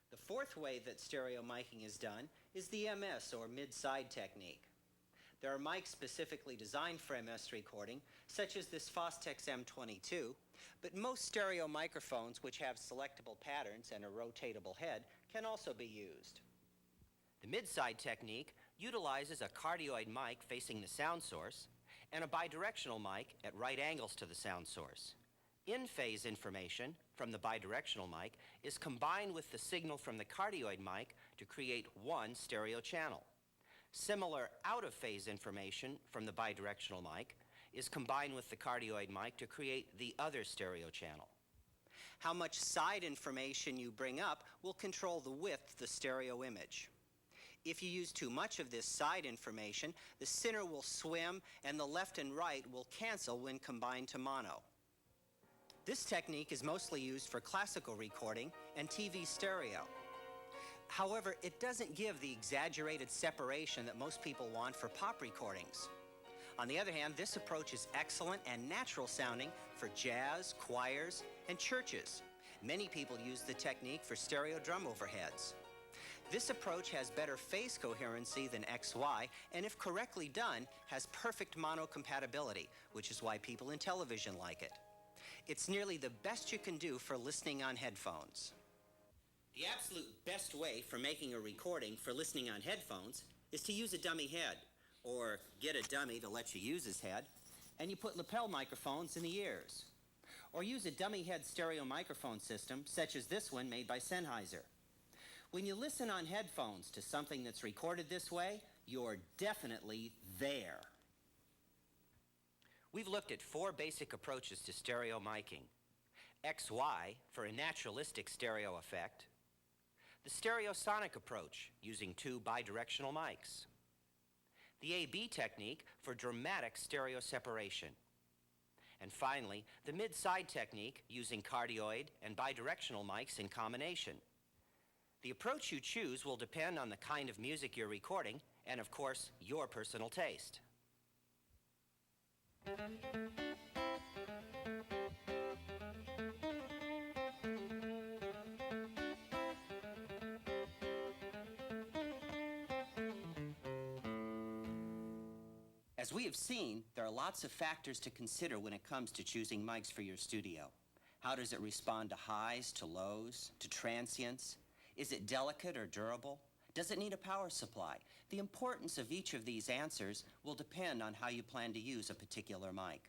[SPEAKER 3] The fourth way that stereo miking is done is the MS, or mid-side technique. There are mics specifically designed for MS recording, such as this Fostex M22, but most stereo microphones which have selectable patterns and a rotatable head can also be used.
[SPEAKER 1] The mid-side technique utilizes a cardioid mic facing the sound source and a bidirectional mic at right angles to the sound source. In-phase information from the bidirectional mic is combined with the signal from the cardioid mic to create one stereo channel. Similar out-of-phase information from the bidirectional mic is combined with the cardioid mic to create the other stereo channel.
[SPEAKER 3] How much side information you bring up will control the width of the stereo image. If you use too much of this side information, the center will swim and the left and right will cancel when combined to mono. This technique is mostly used for classical recording and TV stereo. However, it doesn't give the exaggerated separation that most people want for pop recordings. On the other hand, this approach is excellent and natural sounding for jazz, choirs, and churches. Many people use the technique for stereo drum overheads. This approach has better phase coherency than XY, and if correctly done, has perfect mono compatibility, which is why people in television like it. It's nearly the best you can do for listening on headphones. The absolute best way for making a recording for listening on headphones is to use a dummy head, or get a dummy to let you use his head, and you put lapel microphones in the ears. Or use a dummy head stereo microphone system, such as this one made by Sennheiser. When you listen on headphones to something that's recorded this way, you're definitely there.
[SPEAKER 1] We've looked at 4 basic approaches to stereo miking. XY for a naturalistic stereo effect, the stereosonic approach using two bidirectional mics, the AB technique for dramatic stereo separation, and finally, the mid-side technique using cardioid and bidirectional mics in combination. The approach you choose will depend on the kind of music you're recording and, of course, your personal taste.
[SPEAKER 3] As we have seen, there are lots of factors to consider when it comes to choosing mics for your studio. How does it respond to highs, to lows, to transients? Is it delicate or durable? Does it need a power supply? The importance of each of these answers will depend on how you plan to use a particular mic.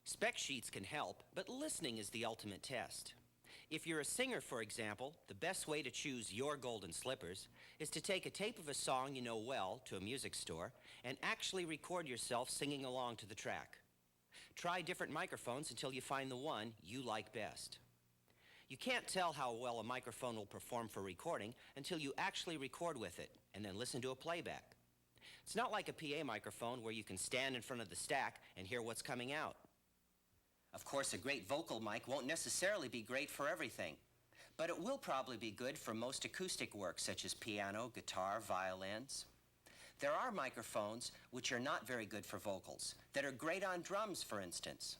[SPEAKER 1] Spec sheets can help, but listening is the ultimate test. If you're a singer, for example, the best way to choose your golden slippers is to take a tape of a song you know well to a music store and actually record yourself singing along to the track. Try different microphones until you find the one you like best. You can't tell how well a microphone will perform for recording until you actually record with it and then listen to a playback. It's not like a PA microphone where you can stand in front of the stack and hear what's coming out.
[SPEAKER 3] Of course, a great vocal mic won't necessarily be great for everything, but it will probably be good for most acoustic work, such as piano, guitar, violins. There are microphones which are not very good for vocals, that are great on drums, for instance.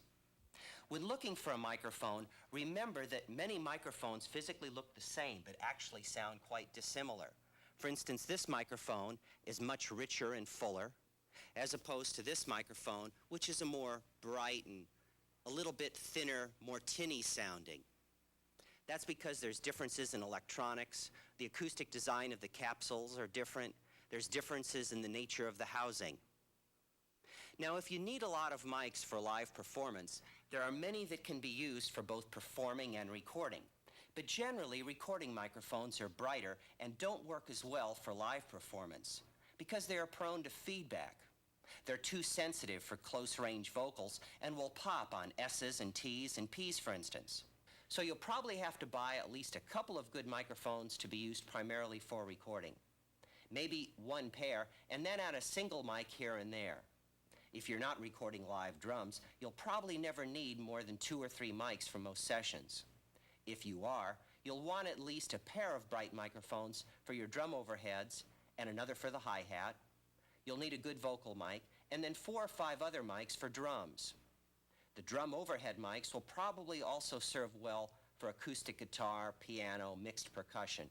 [SPEAKER 3] When looking for a microphone, remember that many microphones physically look the same, but actually sound quite dissimilar. For instance, this microphone is much richer and fuller, as opposed to this microphone, which is a more bright and a little bit thinner, more tinny sounding. That's because there's differences in electronics. The acoustic design of the capsules are different. There's differences in the nature of the housing. Now, if you need a lot of mics for live performance, there are many that can be used for both performing and recording. But generally, recording microphones are brighter and don't work as well for live performance because they are prone to feedback. They're too sensitive for close-range vocals and will pop on S's and T's and P's, for instance. So you'll probably have to buy at least a couple of good microphones to be used primarily for recording. Maybe one pair, and then add a single mic here and there. If you're not recording live drums, you'll probably never need more than 2 or 3 mics for most sessions. If you are, you'll want at least a pair of bright microphones for your drum overheads and another for the hi-hat. You'll need a good vocal mic, and then 4 or 5 other mics for drums. The drum overhead mics will probably also serve well for acoustic guitar, piano, mixed percussion.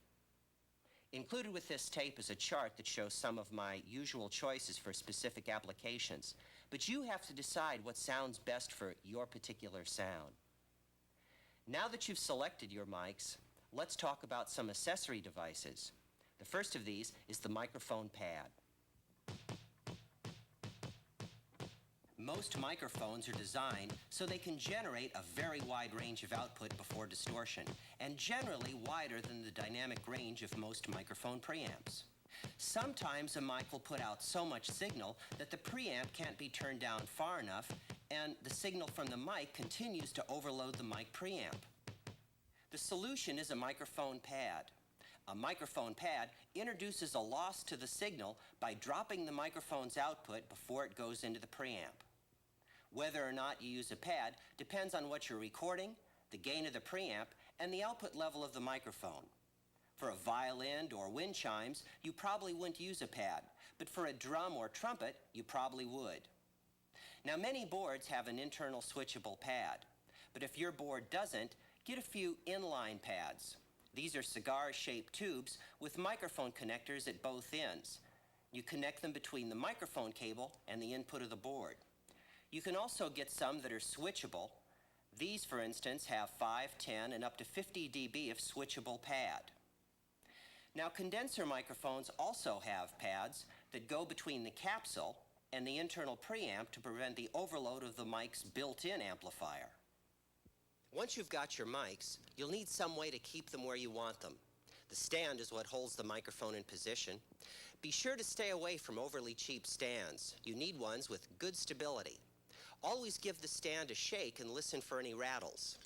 [SPEAKER 3] Included with this tape is a chart that shows some of my usual choices for specific applications, but you have to decide what sounds best for your particular sound. Now that you've selected your mics, let's talk about some accessory devices. The first of these is the microphone pad. Most microphones are designed so they can generate a very wide range of output before distortion, and generally wider than the dynamic range of most microphone preamps. Sometimes a mic will put out so much signal that the preamp can't be turned down far enough, and the signal from the mic continues to overload the mic preamp. The solution is a microphone pad. A microphone pad introduces a loss to the signal by dropping the microphone's output before it goes into the preamp. Whether or not you use a pad depends on what you're recording, the gain of the preamp, and the output level of the microphone. For a violin or wind chimes, you probably wouldn't use a pad, but for a drum or trumpet, you probably would. Now, many boards have an internal switchable pad, but if your board doesn't, get a few inline pads. These are cigar-shaped tubes with microphone connectors at both ends. You connect them between the microphone cable and the input of the board. You can also get some that are switchable. These, for instance, have 5, 10, and up to 50 dB of switchable pad. Now, condenser microphones also have pads that go between the capsule and the internal preamp to prevent the overload of the mic's built-in amplifier. Once you've got your mics, you'll need some way to keep them where you want them. The stand is what holds the microphone in position. Be sure to stay away from overly cheap stands. You need ones with good stability. Always give the stand a shake and listen for any rattles.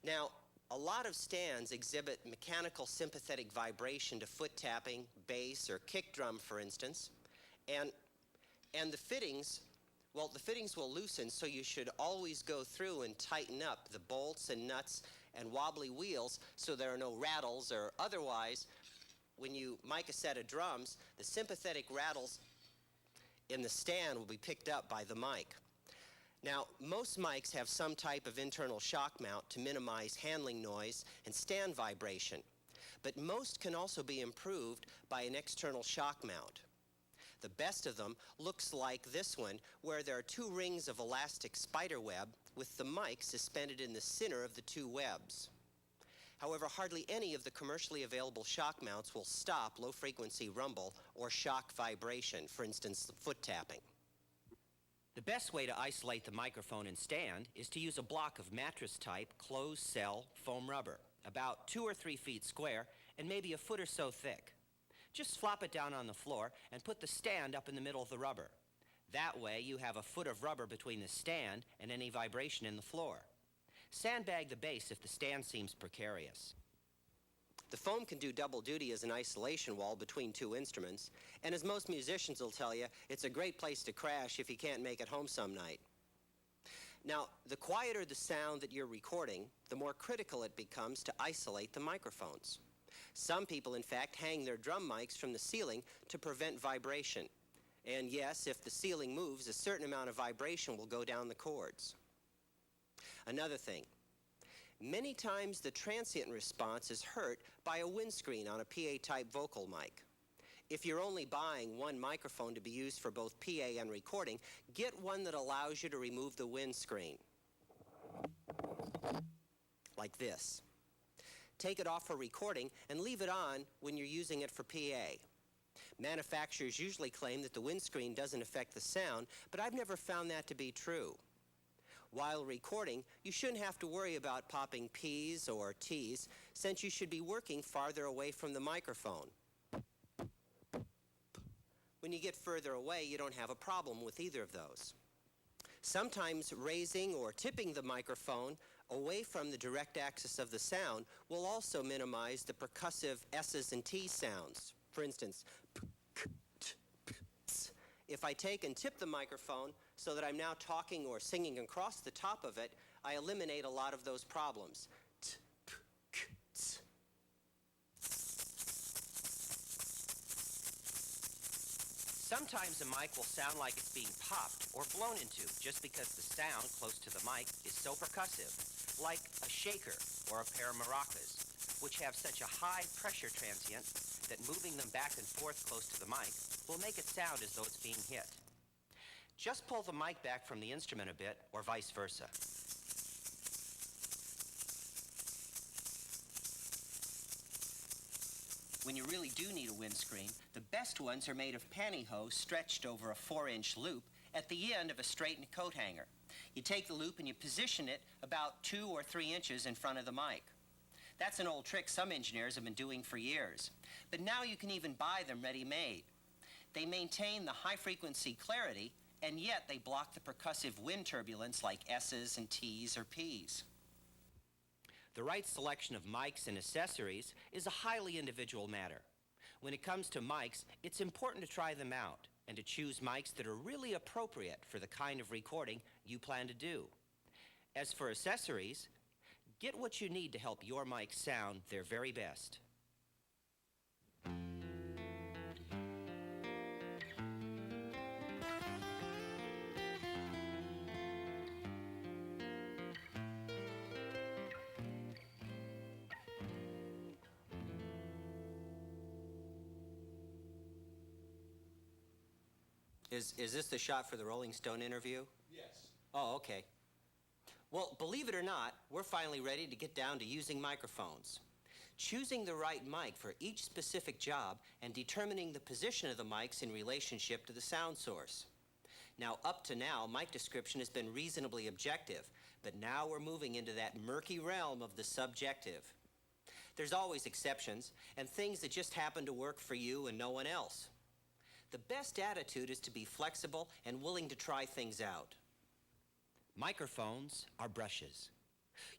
[SPEAKER 3] Now, a lot of stands exhibit mechanical sympathetic vibration to foot tapping, bass, or kick drum, for instance. And the fittings, well, the fittings will loosen, so you should always go through and tighten up the bolts and nuts and wobbly wheels so there are no rattles, or otherwise, when you mic a set of drums, the sympathetic rattles in the stand will be picked up by the mic. Now, most mics have some type of internal shock mount to minimize handling noise and stand vibration, but most can also be improved by an external shock mount. The best of them looks like this one, where there are two rings of elastic spider web with the mic suspended in the center of the two webs. However, hardly any of the commercially available shock mounts will stop low-frequency rumble or shock vibration, for instance, foot tapping. The best way to isolate the microphone and stand is to use a block of mattress-type closed-cell foam rubber, about 2 or 3 feet square and maybe a foot or so thick. Just flop it down on the floor and put the stand up in the middle of the rubber. That way you have a foot of rubber between the stand and any vibration in the floor. Sandbag the base if the stand seems precarious. The foam can do double duty as an isolation wall between two instruments, and as most musicians will tell you, it's a great place to crash if you can't make it home some night. Now, the quieter the sound that you're recording, the more critical it becomes to isolate the microphones. Some people, in fact, hang their drum mics from the ceiling to prevent vibration. And yes, if the ceiling moves, a certain amount of vibration will go down the cords. Another thing, many times the transient response is hurt by a windscreen on a PA-type vocal mic. If you're only buying one microphone to be used for both PA and recording, get one that allows you to remove the windscreen. Like this. Take it off for recording and leave it on when you're using it for PA. Manufacturers usually claim that the windscreen doesn't affect the sound, but I've never found that to be true. While recording, you shouldn't have to worry about popping P's or T's, since you should be working farther away from the microphone. When you get further away, you don't have a problem with either of those. Sometimes raising or tipping the microphone away from the direct axis of the sound will also minimize the percussive S's and T's sounds. For instance, if I take and tip the microphone so that I'm now talking or singing across the top of it, I eliminate a lot of those problems. Sometimes a mic will sound like it's being popped or blown into just because the sound close to the mic is so percussive, like a shaker or a pair of maracas, which have such a high pressure transient that moving them back and forth close to the mic will make it sound as though it's being hit. Just pull the mic back from the instrument a bit, or vice versa. When you really do need a windscreen, the best ones are made of pantyhose stretched over a 4-inch loop at the end of a straightened coat hanger. You take the loop and you position it about 2 or 3 inches in front of the mic. That's an old trick some engineers have been doing for years. But now you can even buy them ready-made. They maintain the high-frequency clarity, and yet they block the percussive wind turbulence like S's and T's or P's. The right selection of mics and accessories is a highly individual matter. When it comes to mics, it's important to try them out and to choose mics that are really appropriate for the kind of recording you plan to do. As for accessories, get what you need to help your mic sound their very best. Is this the shot for the Rolling Stone interview?
[SPEAKER 4] Yes.
[SPEAKER 3] Oh, okay. Well, believe it or not, we're finally ready to get down to using microphones. Choosing the right mic for each specific job and determining the position of the mics in relationship to the sound source. Now, up to now, mic description has been reasonably objective, but now we're moving into that murky realm of the subjective. There's always exceptions and things that just happen to work for you and no one else. The best attitude is to be flexible and willing to try things out. Microphones are brushes.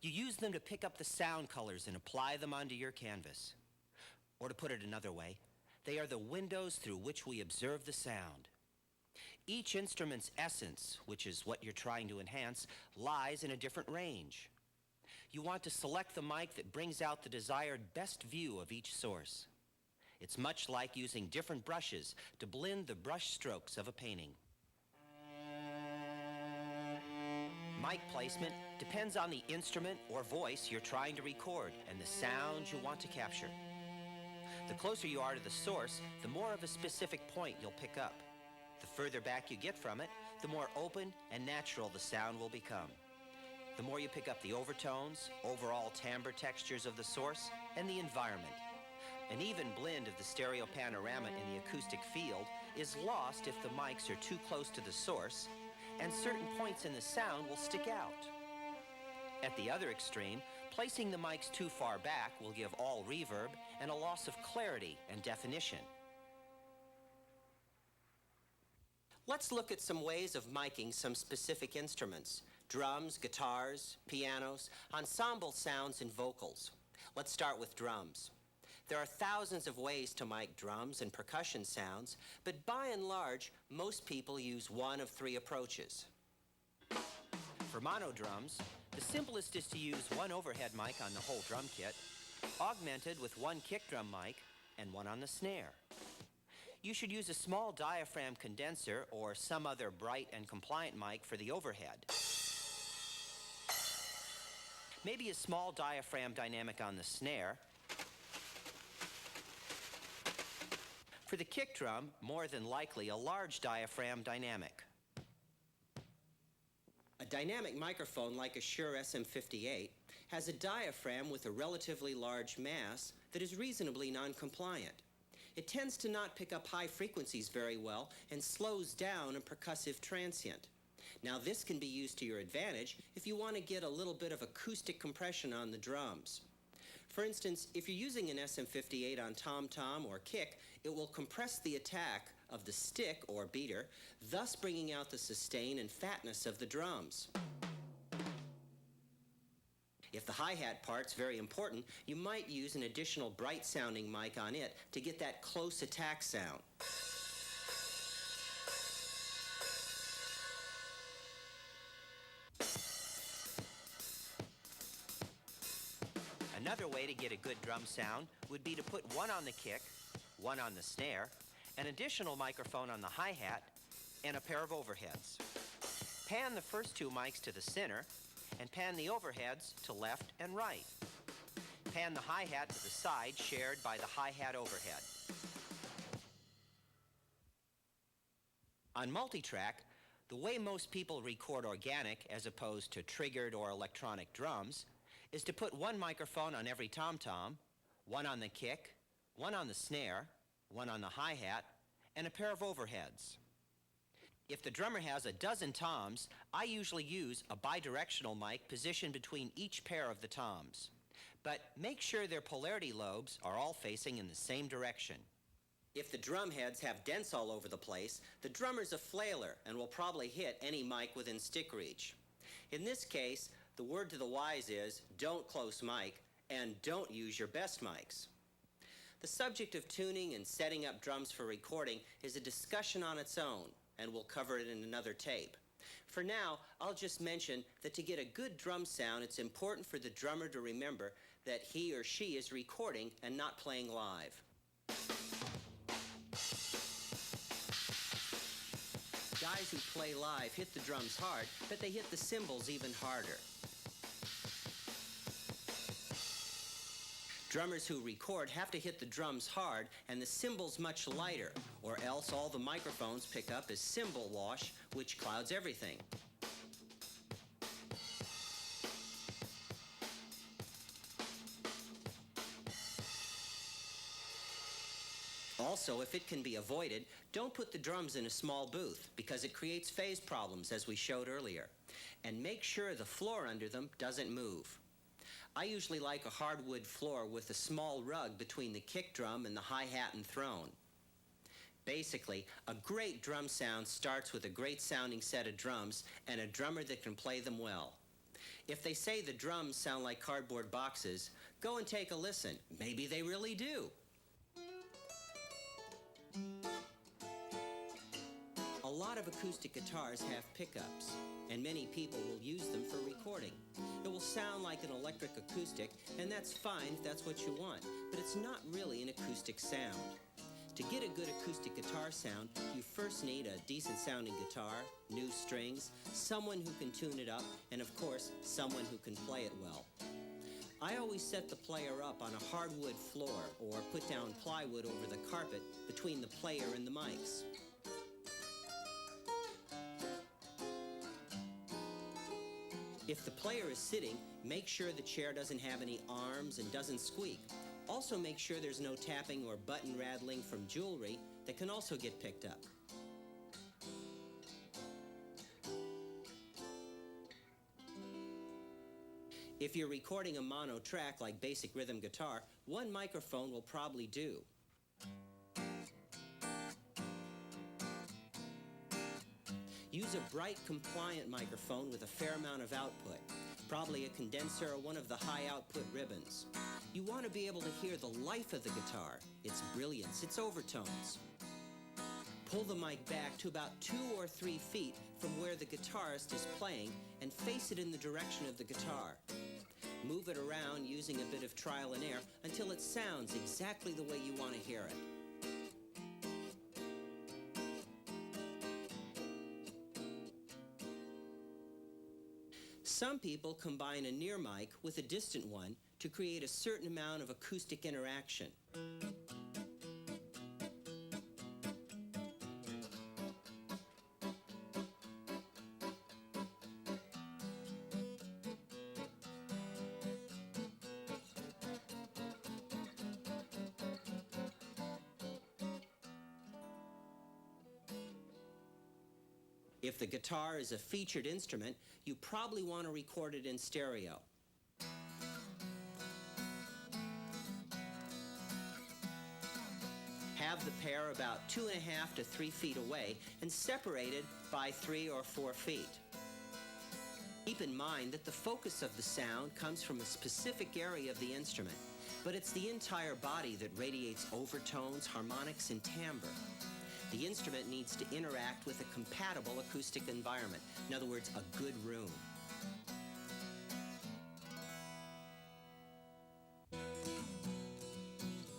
[SPEAKER 1] You use them to pick up the sound colors and apply them onto your canvas. Or to put it another way, they are the windows through which we observe the sound. Each instrument's essence, which is what you're trying to enhance, lies in a different range. You want to select the mic that brings out the desired best view of each source. It's much like using different brushes to blend the brush strokes of a painting. Mic placement depends on the instrument or voice you're trying to record and the sounds you want to capture. The closer you are to the source, the more of a specific point you'll pick up. The further back you get from it, the more open and natural the sound will become. The more you pick up the overtones, overall timbre textures of the source, and the environment. An even blend of the stereo panorama in the acoustic field is lost if the mics are too close to the source, and certain points in the sound will stick out. At the other extreme, placing the mics too far back will give all reverb and a loss of clarity and definition.
[SPEAKER 3] Let's look at some ways of miking some specific instruments: drums, guitars, pianos, ensemble sounds, and vocals. Let's start with drums. There are thousands of ways to mic drums and percussion sounds, but by and large, most people use one of three approaches.
[SPEAKER 1] For mono drums, the simplest is to use one overhead mic on the whole drum kit, augmented with one kick drum mic and one on the snare. You should use a small diaphragm condenser or some other bright and compliant mic for the overhead. Maybe a small diaphragm dynamic on the snare. For the kick drum, more than likely a large diaphragm dynamic.
[SPEAKER 3] A dynamic microphone like a Shure SM58 has a diaphragm with a relatively large mass that is reasonably non-compliant. It tends to not pick up high frequencies very well and slows down a percussive transient. Now this can be used to your advantage if you want to get a little bit of acoustic compression on the drums. For instance, if you're using an SM58 on tom-tom or kick, it will compress the attack of the stick or beater, thus bringing out the sustain and fatness of the drums. If the hi-hat part's very important, you might use an additional bright-sounding mic on it to get that close attack sound.
[SPEAKER 1] Another way to get a good drum sound would be to put one on the kick, one on the snare, an additional microphone on the hi-hat, and a pair of overheads. Pan the first two mics to the center, and pan the overheads to left and right. Pan the hi-hat to the side shared by the hi-hat overhead. On multitrack, the way most people record organic as opposed to triggered or electronic drums is to put one microphone on every tom-tom, one on the kick, one on the snare, one on the hi-hat, and a pair of overheads. If the drummer has a dozen toms, I usually use a bidirectional mic positioned between each pair of the toms. But make sure their polarity lobes are all facing in the same direction. If the drum heads have dents all over the place, the drummer's a flailer and will probably hit any mic within stick reach. In this case, the word to the wise is don't close mic and don't use your best mics. The subject of tuning and setting up drums for recording is a discussion on its own, and we'll cover it in another tape. For now, I'll just mention that to get a good drum sound, it's important for the drummer to remember that he or she is recording and not playing live. Guys who play live hit the drums hard, but they hit the cymbals even harder. Drummers who record have to hit the drums hard and the cymbals much lighter, or else all the microphones pick up is cymbal wash, which clouds everything. Also, if it can be avoided, don't put the drums in a small booth because it creates phase problems, as we showed earlier. And make sure the floor under them doesn't move. I usually like a hardwood floor with a small rug between the kick drum and the hi-hat and throne. Basically, a great drum sound starts with a great sounding set of drums and a drummer that can play them well.
[SPEAKER 3] If they say the drums sound like cardboard boxes, go and take a listen. Maybe they really do. A lot of acoustic guitars have pickups, and many people will use them for recording. It will sound like an electric acoustic, and that's fine if that's what you want, but it's not really an acoustic sound. To get a good acoustic guitar sound, you first need a decent sounding guitar, new strings, someone who can tune it up, and of course, someone who can play it well. I always set the player up on a hardwood floor or put down plywood over the carpet between the player and the mics. If the player is sitting, make sure the chair doesn't have any arms and doesn't squeak. Also make sure there's no tapping or button rattling from jewelry that can also get picked up. If you're recording a mono track like basic rhythm guitar, one microphone will probably do. Use a bright, compliant microphone with a fair amount of output, probably a condenser or one of the high-output ribbons. You want to be able to hear the life of the guitar, its brilliance, its overtones. Pull the mic back to about 2 or 3 feet from where the guitarist is playing and face it in the direction of the guitar. Move it around using a bit of trial and error until it sounds exactly the way you want to hear it. Some people combine a near mic with a distant one to create a certain amount of acoustic interaction. If the guitar is a featured instrument, you probably want to record it in stereo. Have the pair about 2.5 to 3 feet away and separated by 3 or 4 feet. Keep in mind that the focus of the sound comes from a specific area of the instrument, but it's the entire body that radiates overtones, harmonics, and timbre. The instrument needs to interact with a compatible acoustic environment. In other words, a good room.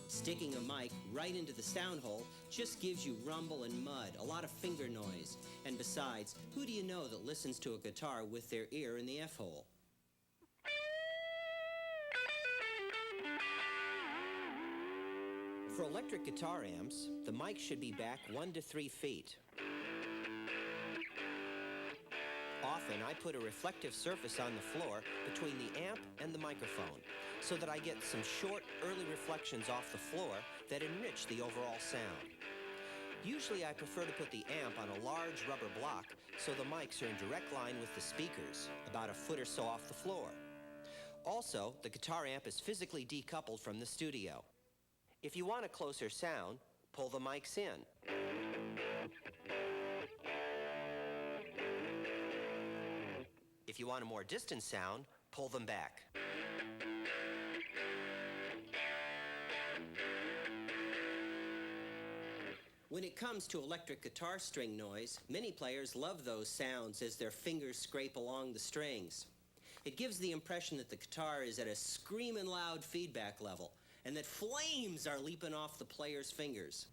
[SPEAKER 3] Sticking a mic right into the sound hole just gives you rumble and mud, a lot of finger noise. And besides, who do you know that listens to a guitar with their ear in the F-hole? For electric guitar amps, the mic should be back 1 to 3 feet. Often I put a reflective surface on the floor between the amp and the microphone so that I get some short, early reflections off the floor that enrich the overall sound. Usually I prefer to put the amp on a large rubber block so the mics are in direct line with the speakers, about a foot or so off the floor. Also, the guitar amp is physically decoupled from the studio. If you want a closer sound, pull the mics in. If you want a more distant sound, pull them back. When it comes to electric guitar string noise, many players love those sounds as their fingers scrape along the strings. It gives the impression that the guitar is at a screaming loud feedback level, and that flames are leaping off the player's fingers.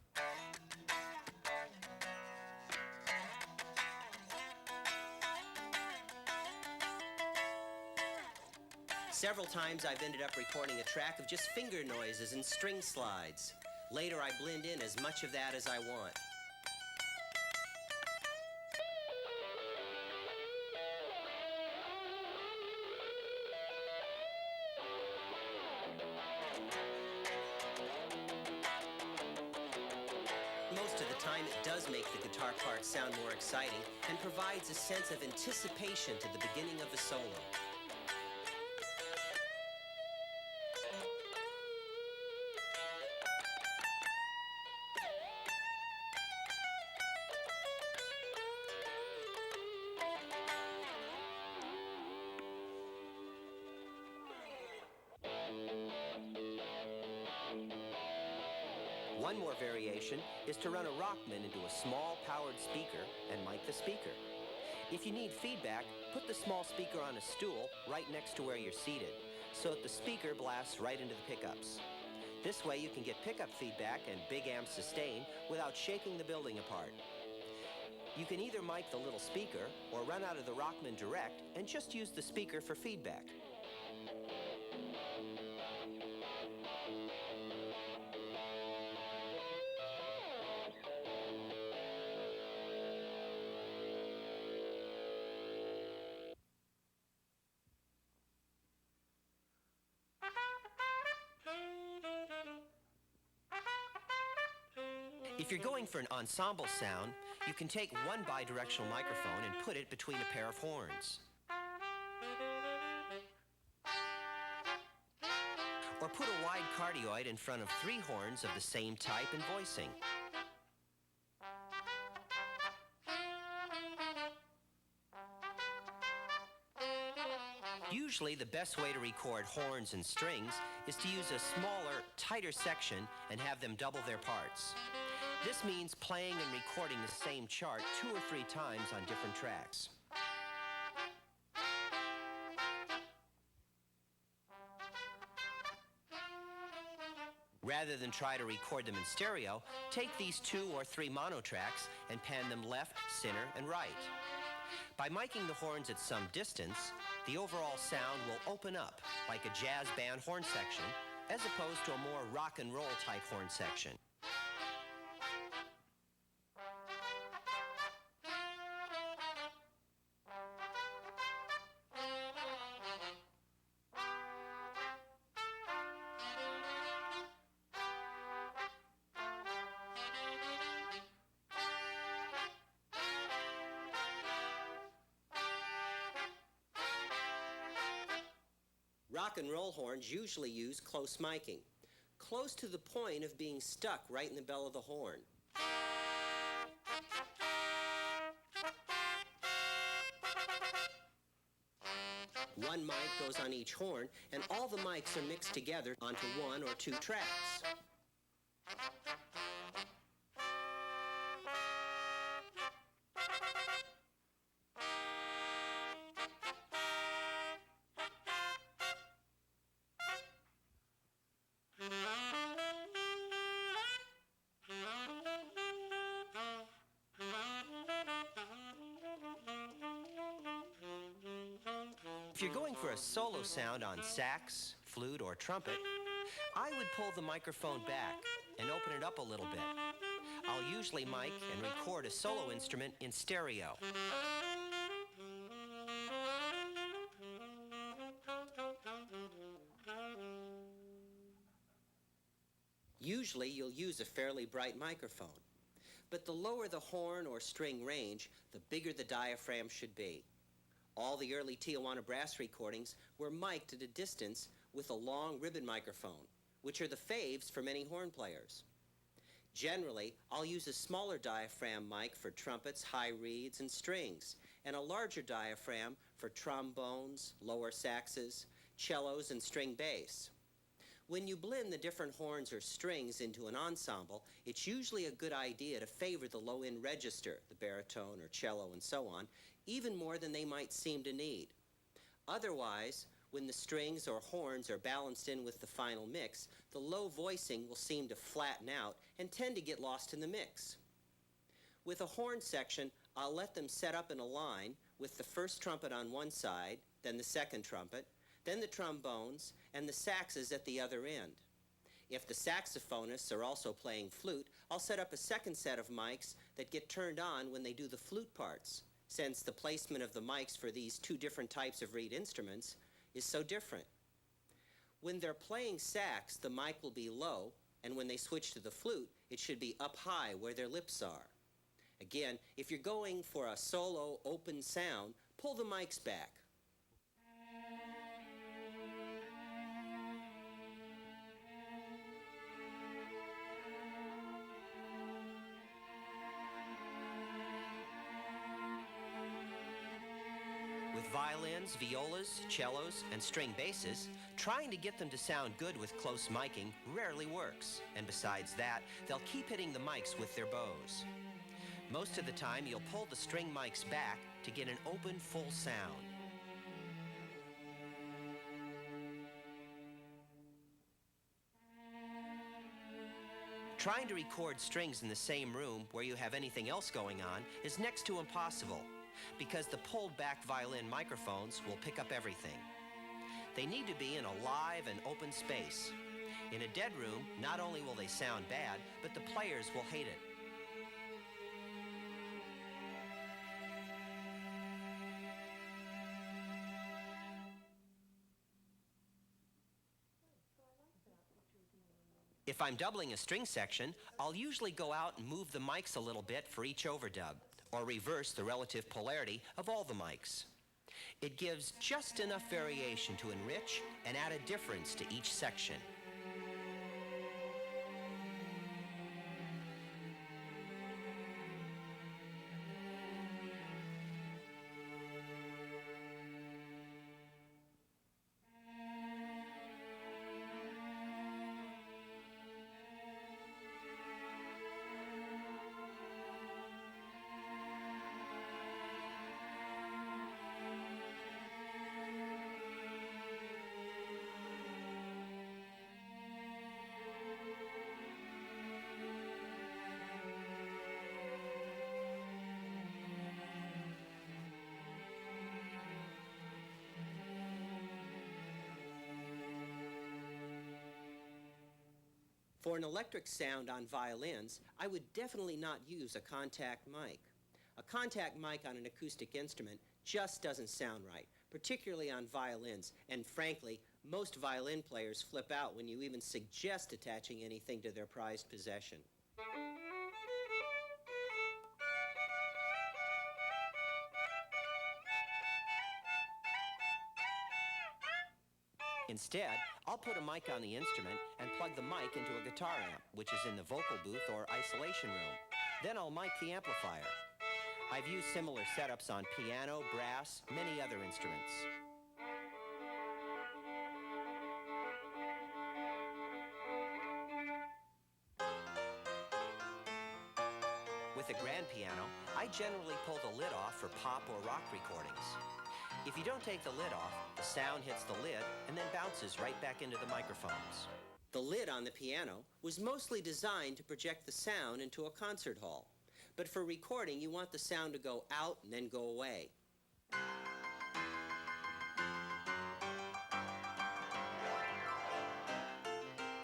[SPEAKER 3] Several times I've ended up recording a track of just finger noises and string slides. Later I blend in as much of that as I want. Most of the time, it does make the guitar part sound more exciting and provides a sense of anticipation to the beginning of the solo.
[SPEAKER 1] One more variation is to run a Rockman into a small powered speaker and mic the speaker. If you need feedback, put the small speaker on a stool right next to where you're seated, so that the speaker blasts right into the pickups. This way you can get pickup feedback and big amp sustain without shaking the building apart. You can either mic the little speaker or run out of the Rockman direct and just use the speaker for feedback. If you're going for an ensemble sound, you can take one bidirectional microphone and put it between a pair of horns. Or put a wide cardioid in front of 3 horns of the same type and voicing. Usually the best way to record horns and strings is to use a smaller, tighter section and have them double their parts. This means playing and recording the same chart 2 or 3 times on different tracks. Rather than try to record them in stereo, take these 2 or 3 mono tracks and pan them left, center, and right. By miking the horns at some distance, the overall sound will open up like a jazz band horn section, as opposed to a more rock and roll type horn section. Rock and roll horns usually use close miking, close to the point of being stuck right in the bell of the horn. One mic goes on each horn, and all the mics are mixed together onto 1 or 2 tracks. If you're going for a solo sound on sax, flute, or trumpet, I would pull the microphone back and open it up a little bit. I'll usually mic and record a solo instrument in stereo. Usually you'll use a fairly bright microphone, but the lower the horn or string range, the bigger the diaphragm should be. All the early Tijuana brass recordings were mic'd at a distance with a long ribbon microphone, which are the faves for many horn players. Generally, I'll use a smaller diaphragm mic for trumpets, high reeds, and strings, and a larger diaphragm for trombones, lower saxes, cellos, and string bass. When you blend the different horns or strings into an ensemble, it's usually a good idea to favor the low-end register, the baritone or cello and so on, even more than they might seem to need. Otherwise, when the strings or horns are balanced in with the final mix, the low voicing will seem to flatten out and tend to get lost in the mix. With a horn section, I'll let them set up in a line with the first trumpet on one side, then the second trumpet, then the trombones, and the saxes at the other end. If the saxophonists are also playing flute, I'll set up a second set of mics that get turned on when they do the flute parts, since the placement of the mics for these 2 different types of reed instruments is so different. When they're playing sax, the mic will be low, and when they switch to the flute, it should be up high where their lips are. Again, if you're going for a solo open sound, pull the mics back. violins, violas, cellos, and string basses, trying to get them to sound good with close miking rarely works. And besides that, they'll keep hitting the mics with their bows. Most of the time, you'll pull the string mics back to get an open, full sound. Trying to record strings in the same room where you have anything else going on is next to impossible, because the pulled-back violin microphones will pick up everything. They need to be in a live and open space. In a dead room, not only will they sound bad, but the players will hate it. If I'm doubling a string section, I'll usually go out and move the mics a little bit for each overdub, or reverse the relative polarity of all the mics. It gives just enough variation to enrich and add a difference to each section. For an electric sound on violins, I would definitely not use a contact mic. A contact mic on an acoustic instrument just doesn't sound right, particularly on violins, and frankly, most violin players flip out when you even suggest attaching anything to their prized possession. Instead, I'll put a mic on the instrument and plug the mic into a guitar amp, which is in the vocal booth or isolation room. Then I'll mic the amplifier. I've used similar setups on piano, brass, many other instruments. With a grand piano, I generally pull the lid off for pop or rock recordings. If you don't take the lid off, the sound hits the lid and then bounces right back into the microphones. The lid on the piano was mostly designed to project the sound into a concert hall. But for recording, you want the sound to go out and then go away.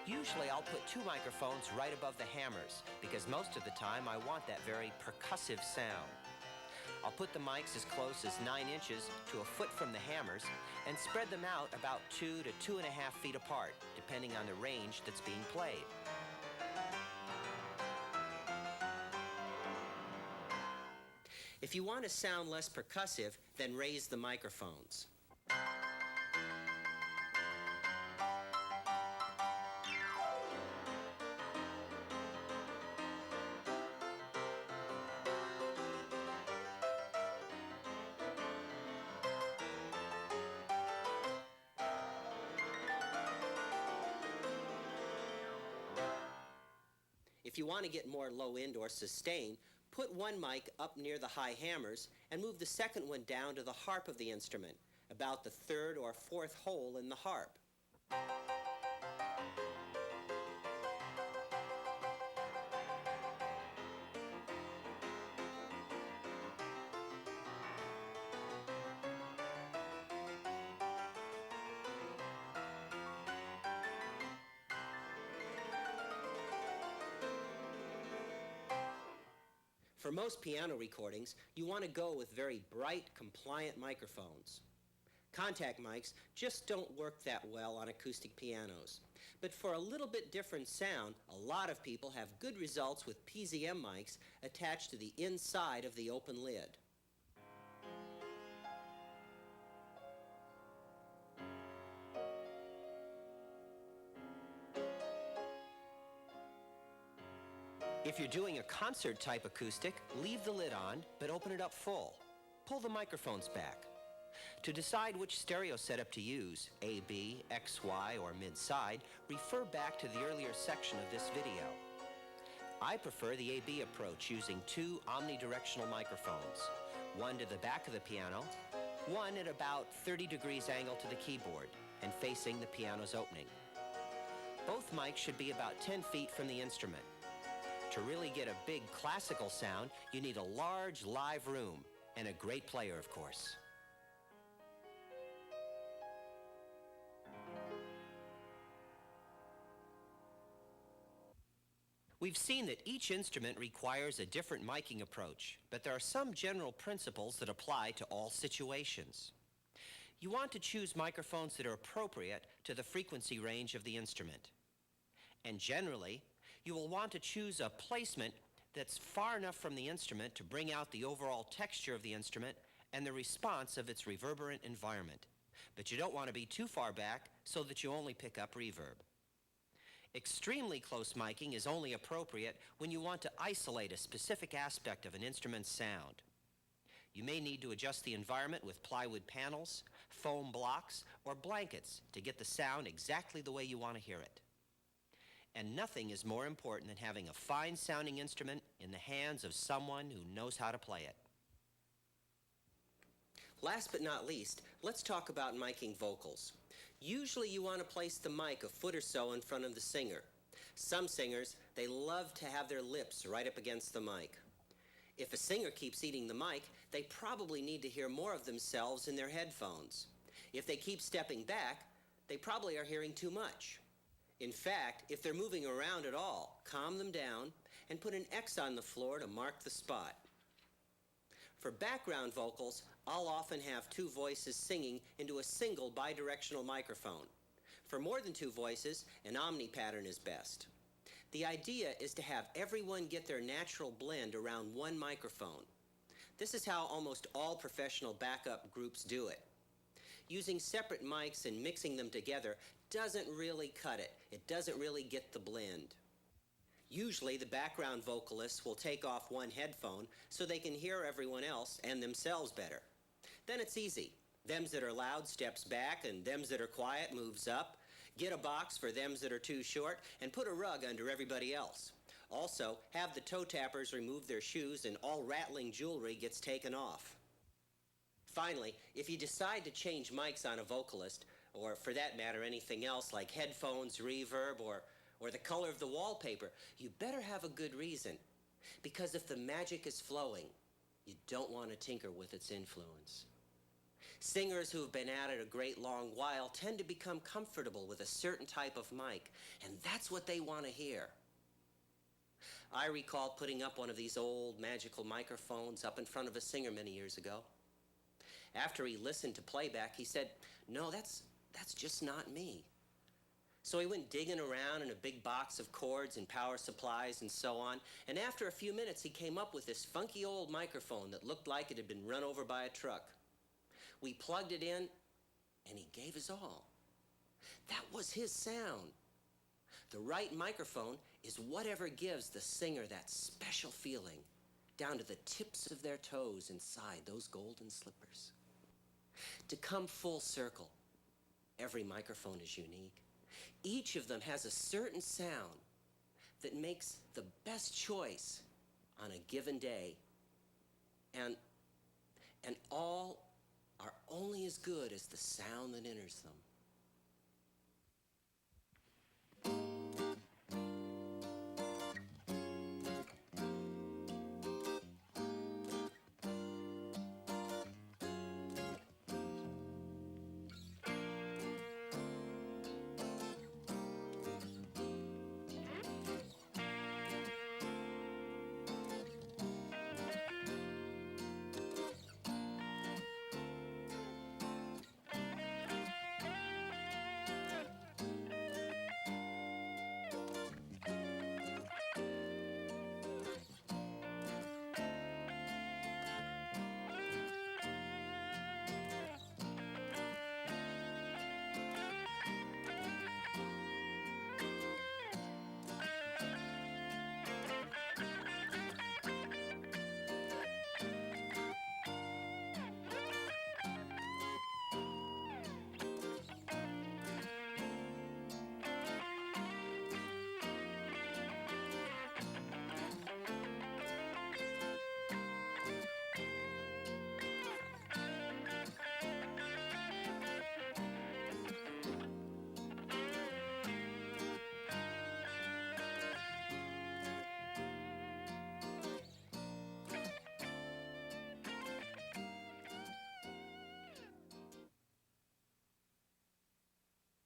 [SPEAKER 1] Usually I'll put two microphones right above the hammers, because most of the time I want that very percussive sound. I'll put the mics as close as 9 inches to a foot from the hammers and spread them out about 2 to 2.5 feet apart, depending on the range that's being played. If you want to sound less percussive, then raise the microphones. If you want to get more low end or sustain, put one mic up near the high hammers and move the second one down to the harp of the instrument, about the third or fourth hole in the harp. For most piano recordings, you want to go with very bright, compliant microphones. Contact mics just don't work that well on acoustic pianos. But for a little bit different sound, a lot of people have good results with PZM mics attached to the inside of the open lid. If you're doing a concert-type acoustic, leave the lid on, but open it up full. Pull the microphones back. To decide which stereo setup to use, A, B, X, Y, or mid-side, refer back to the earlier section of this video. I prefer the AB approach using two omnidirectional microphones, one to the back of the piano, one at about 30 degrees angle to the keyboard and facing the piano's opening. Both mics should be about 10 feet from the instrument. To really get a big classical sound, you need a large live room and a great player, of course. We've seen that each instrument requires a different miking approach, but there are some general principles that apply to all situations. You want to choose microphones that are appropriate to the frequency range of the instrument. And generally, you will want to choose a placement that's far enough from the instrument to bring out the overall texture of the instrument and the response of its reverberant environment. But you don't want to be too far back so that you only pick up reverb. Extremely close miking is only appropriate when you want to isolate a specific aspect of an instrument's sound. You may need to adjust the environment with plywood panels, foam blocks, or blankets to get the sound exactly the way you want to hear it. And nothing is more important than having a fine-sounding instrument in the hands of someone who knows how to play it. Last but not least, let's talk about miking vocals. Usually you want to place the mic a foot or so in front of the singer. Some singers, they love to have their lips right up against the mic. If a singer keeps eating the mic, they probably need to hear more of themselves in their headphones. If they keep stepping back, they probably are hearing too much. In fact, if they're moving around at all, calm them down and put an X on the floor to mark the spot. For background vocals, I'll often have two voices singing into a single bidirectional microphone. For more than two voices, an omni pattern is best. The idea is to have everyone get their natural blend around one microphone. This is how almost all professional backup groups do it. Using separate mics and mixing them together doesn't really cut it. It doesn't really get the blend. Usually the background vocalists will take off one headphone so they can hear everyone else and themselves better. Then it's easy. Thems that are loud steps back and thems that are quiet moves up. Get a box for thems that are too short and put a rug under everybody else. Also, have the toe tappers remove their shoes and all rattling jewelry gets taken off. Finally, if you decide to change mics on a vocalist, or for that matter anything else like headphones, reverb, or the color of the wallpaper, you better have a good reason. Because if the magic is flowing, you don't want to tinker with its influence. Singers who have been at it a great long while tend to become comfortable with a certain type of mic, and that's what they want to hear. I recall putting up one of these old magical microphones up in front of a singer many years ago. After he listened to playback, he said, "No, that's just not me." So he went digging around in a big box of cords and power supplies and so on, and after a few minutes he came up with this funky old microphone that looked like it had been run over by a truck. We plugged it in, and he gave his all. That was his sound. The right microphone is whatever gives the singer that special feeling down to the tips of their toes inside those golden slippers. To come full circle, every microphone is unique. Each of them has a certain sound that makes the best choice on a given day. And all are only as good as the sound that enters them.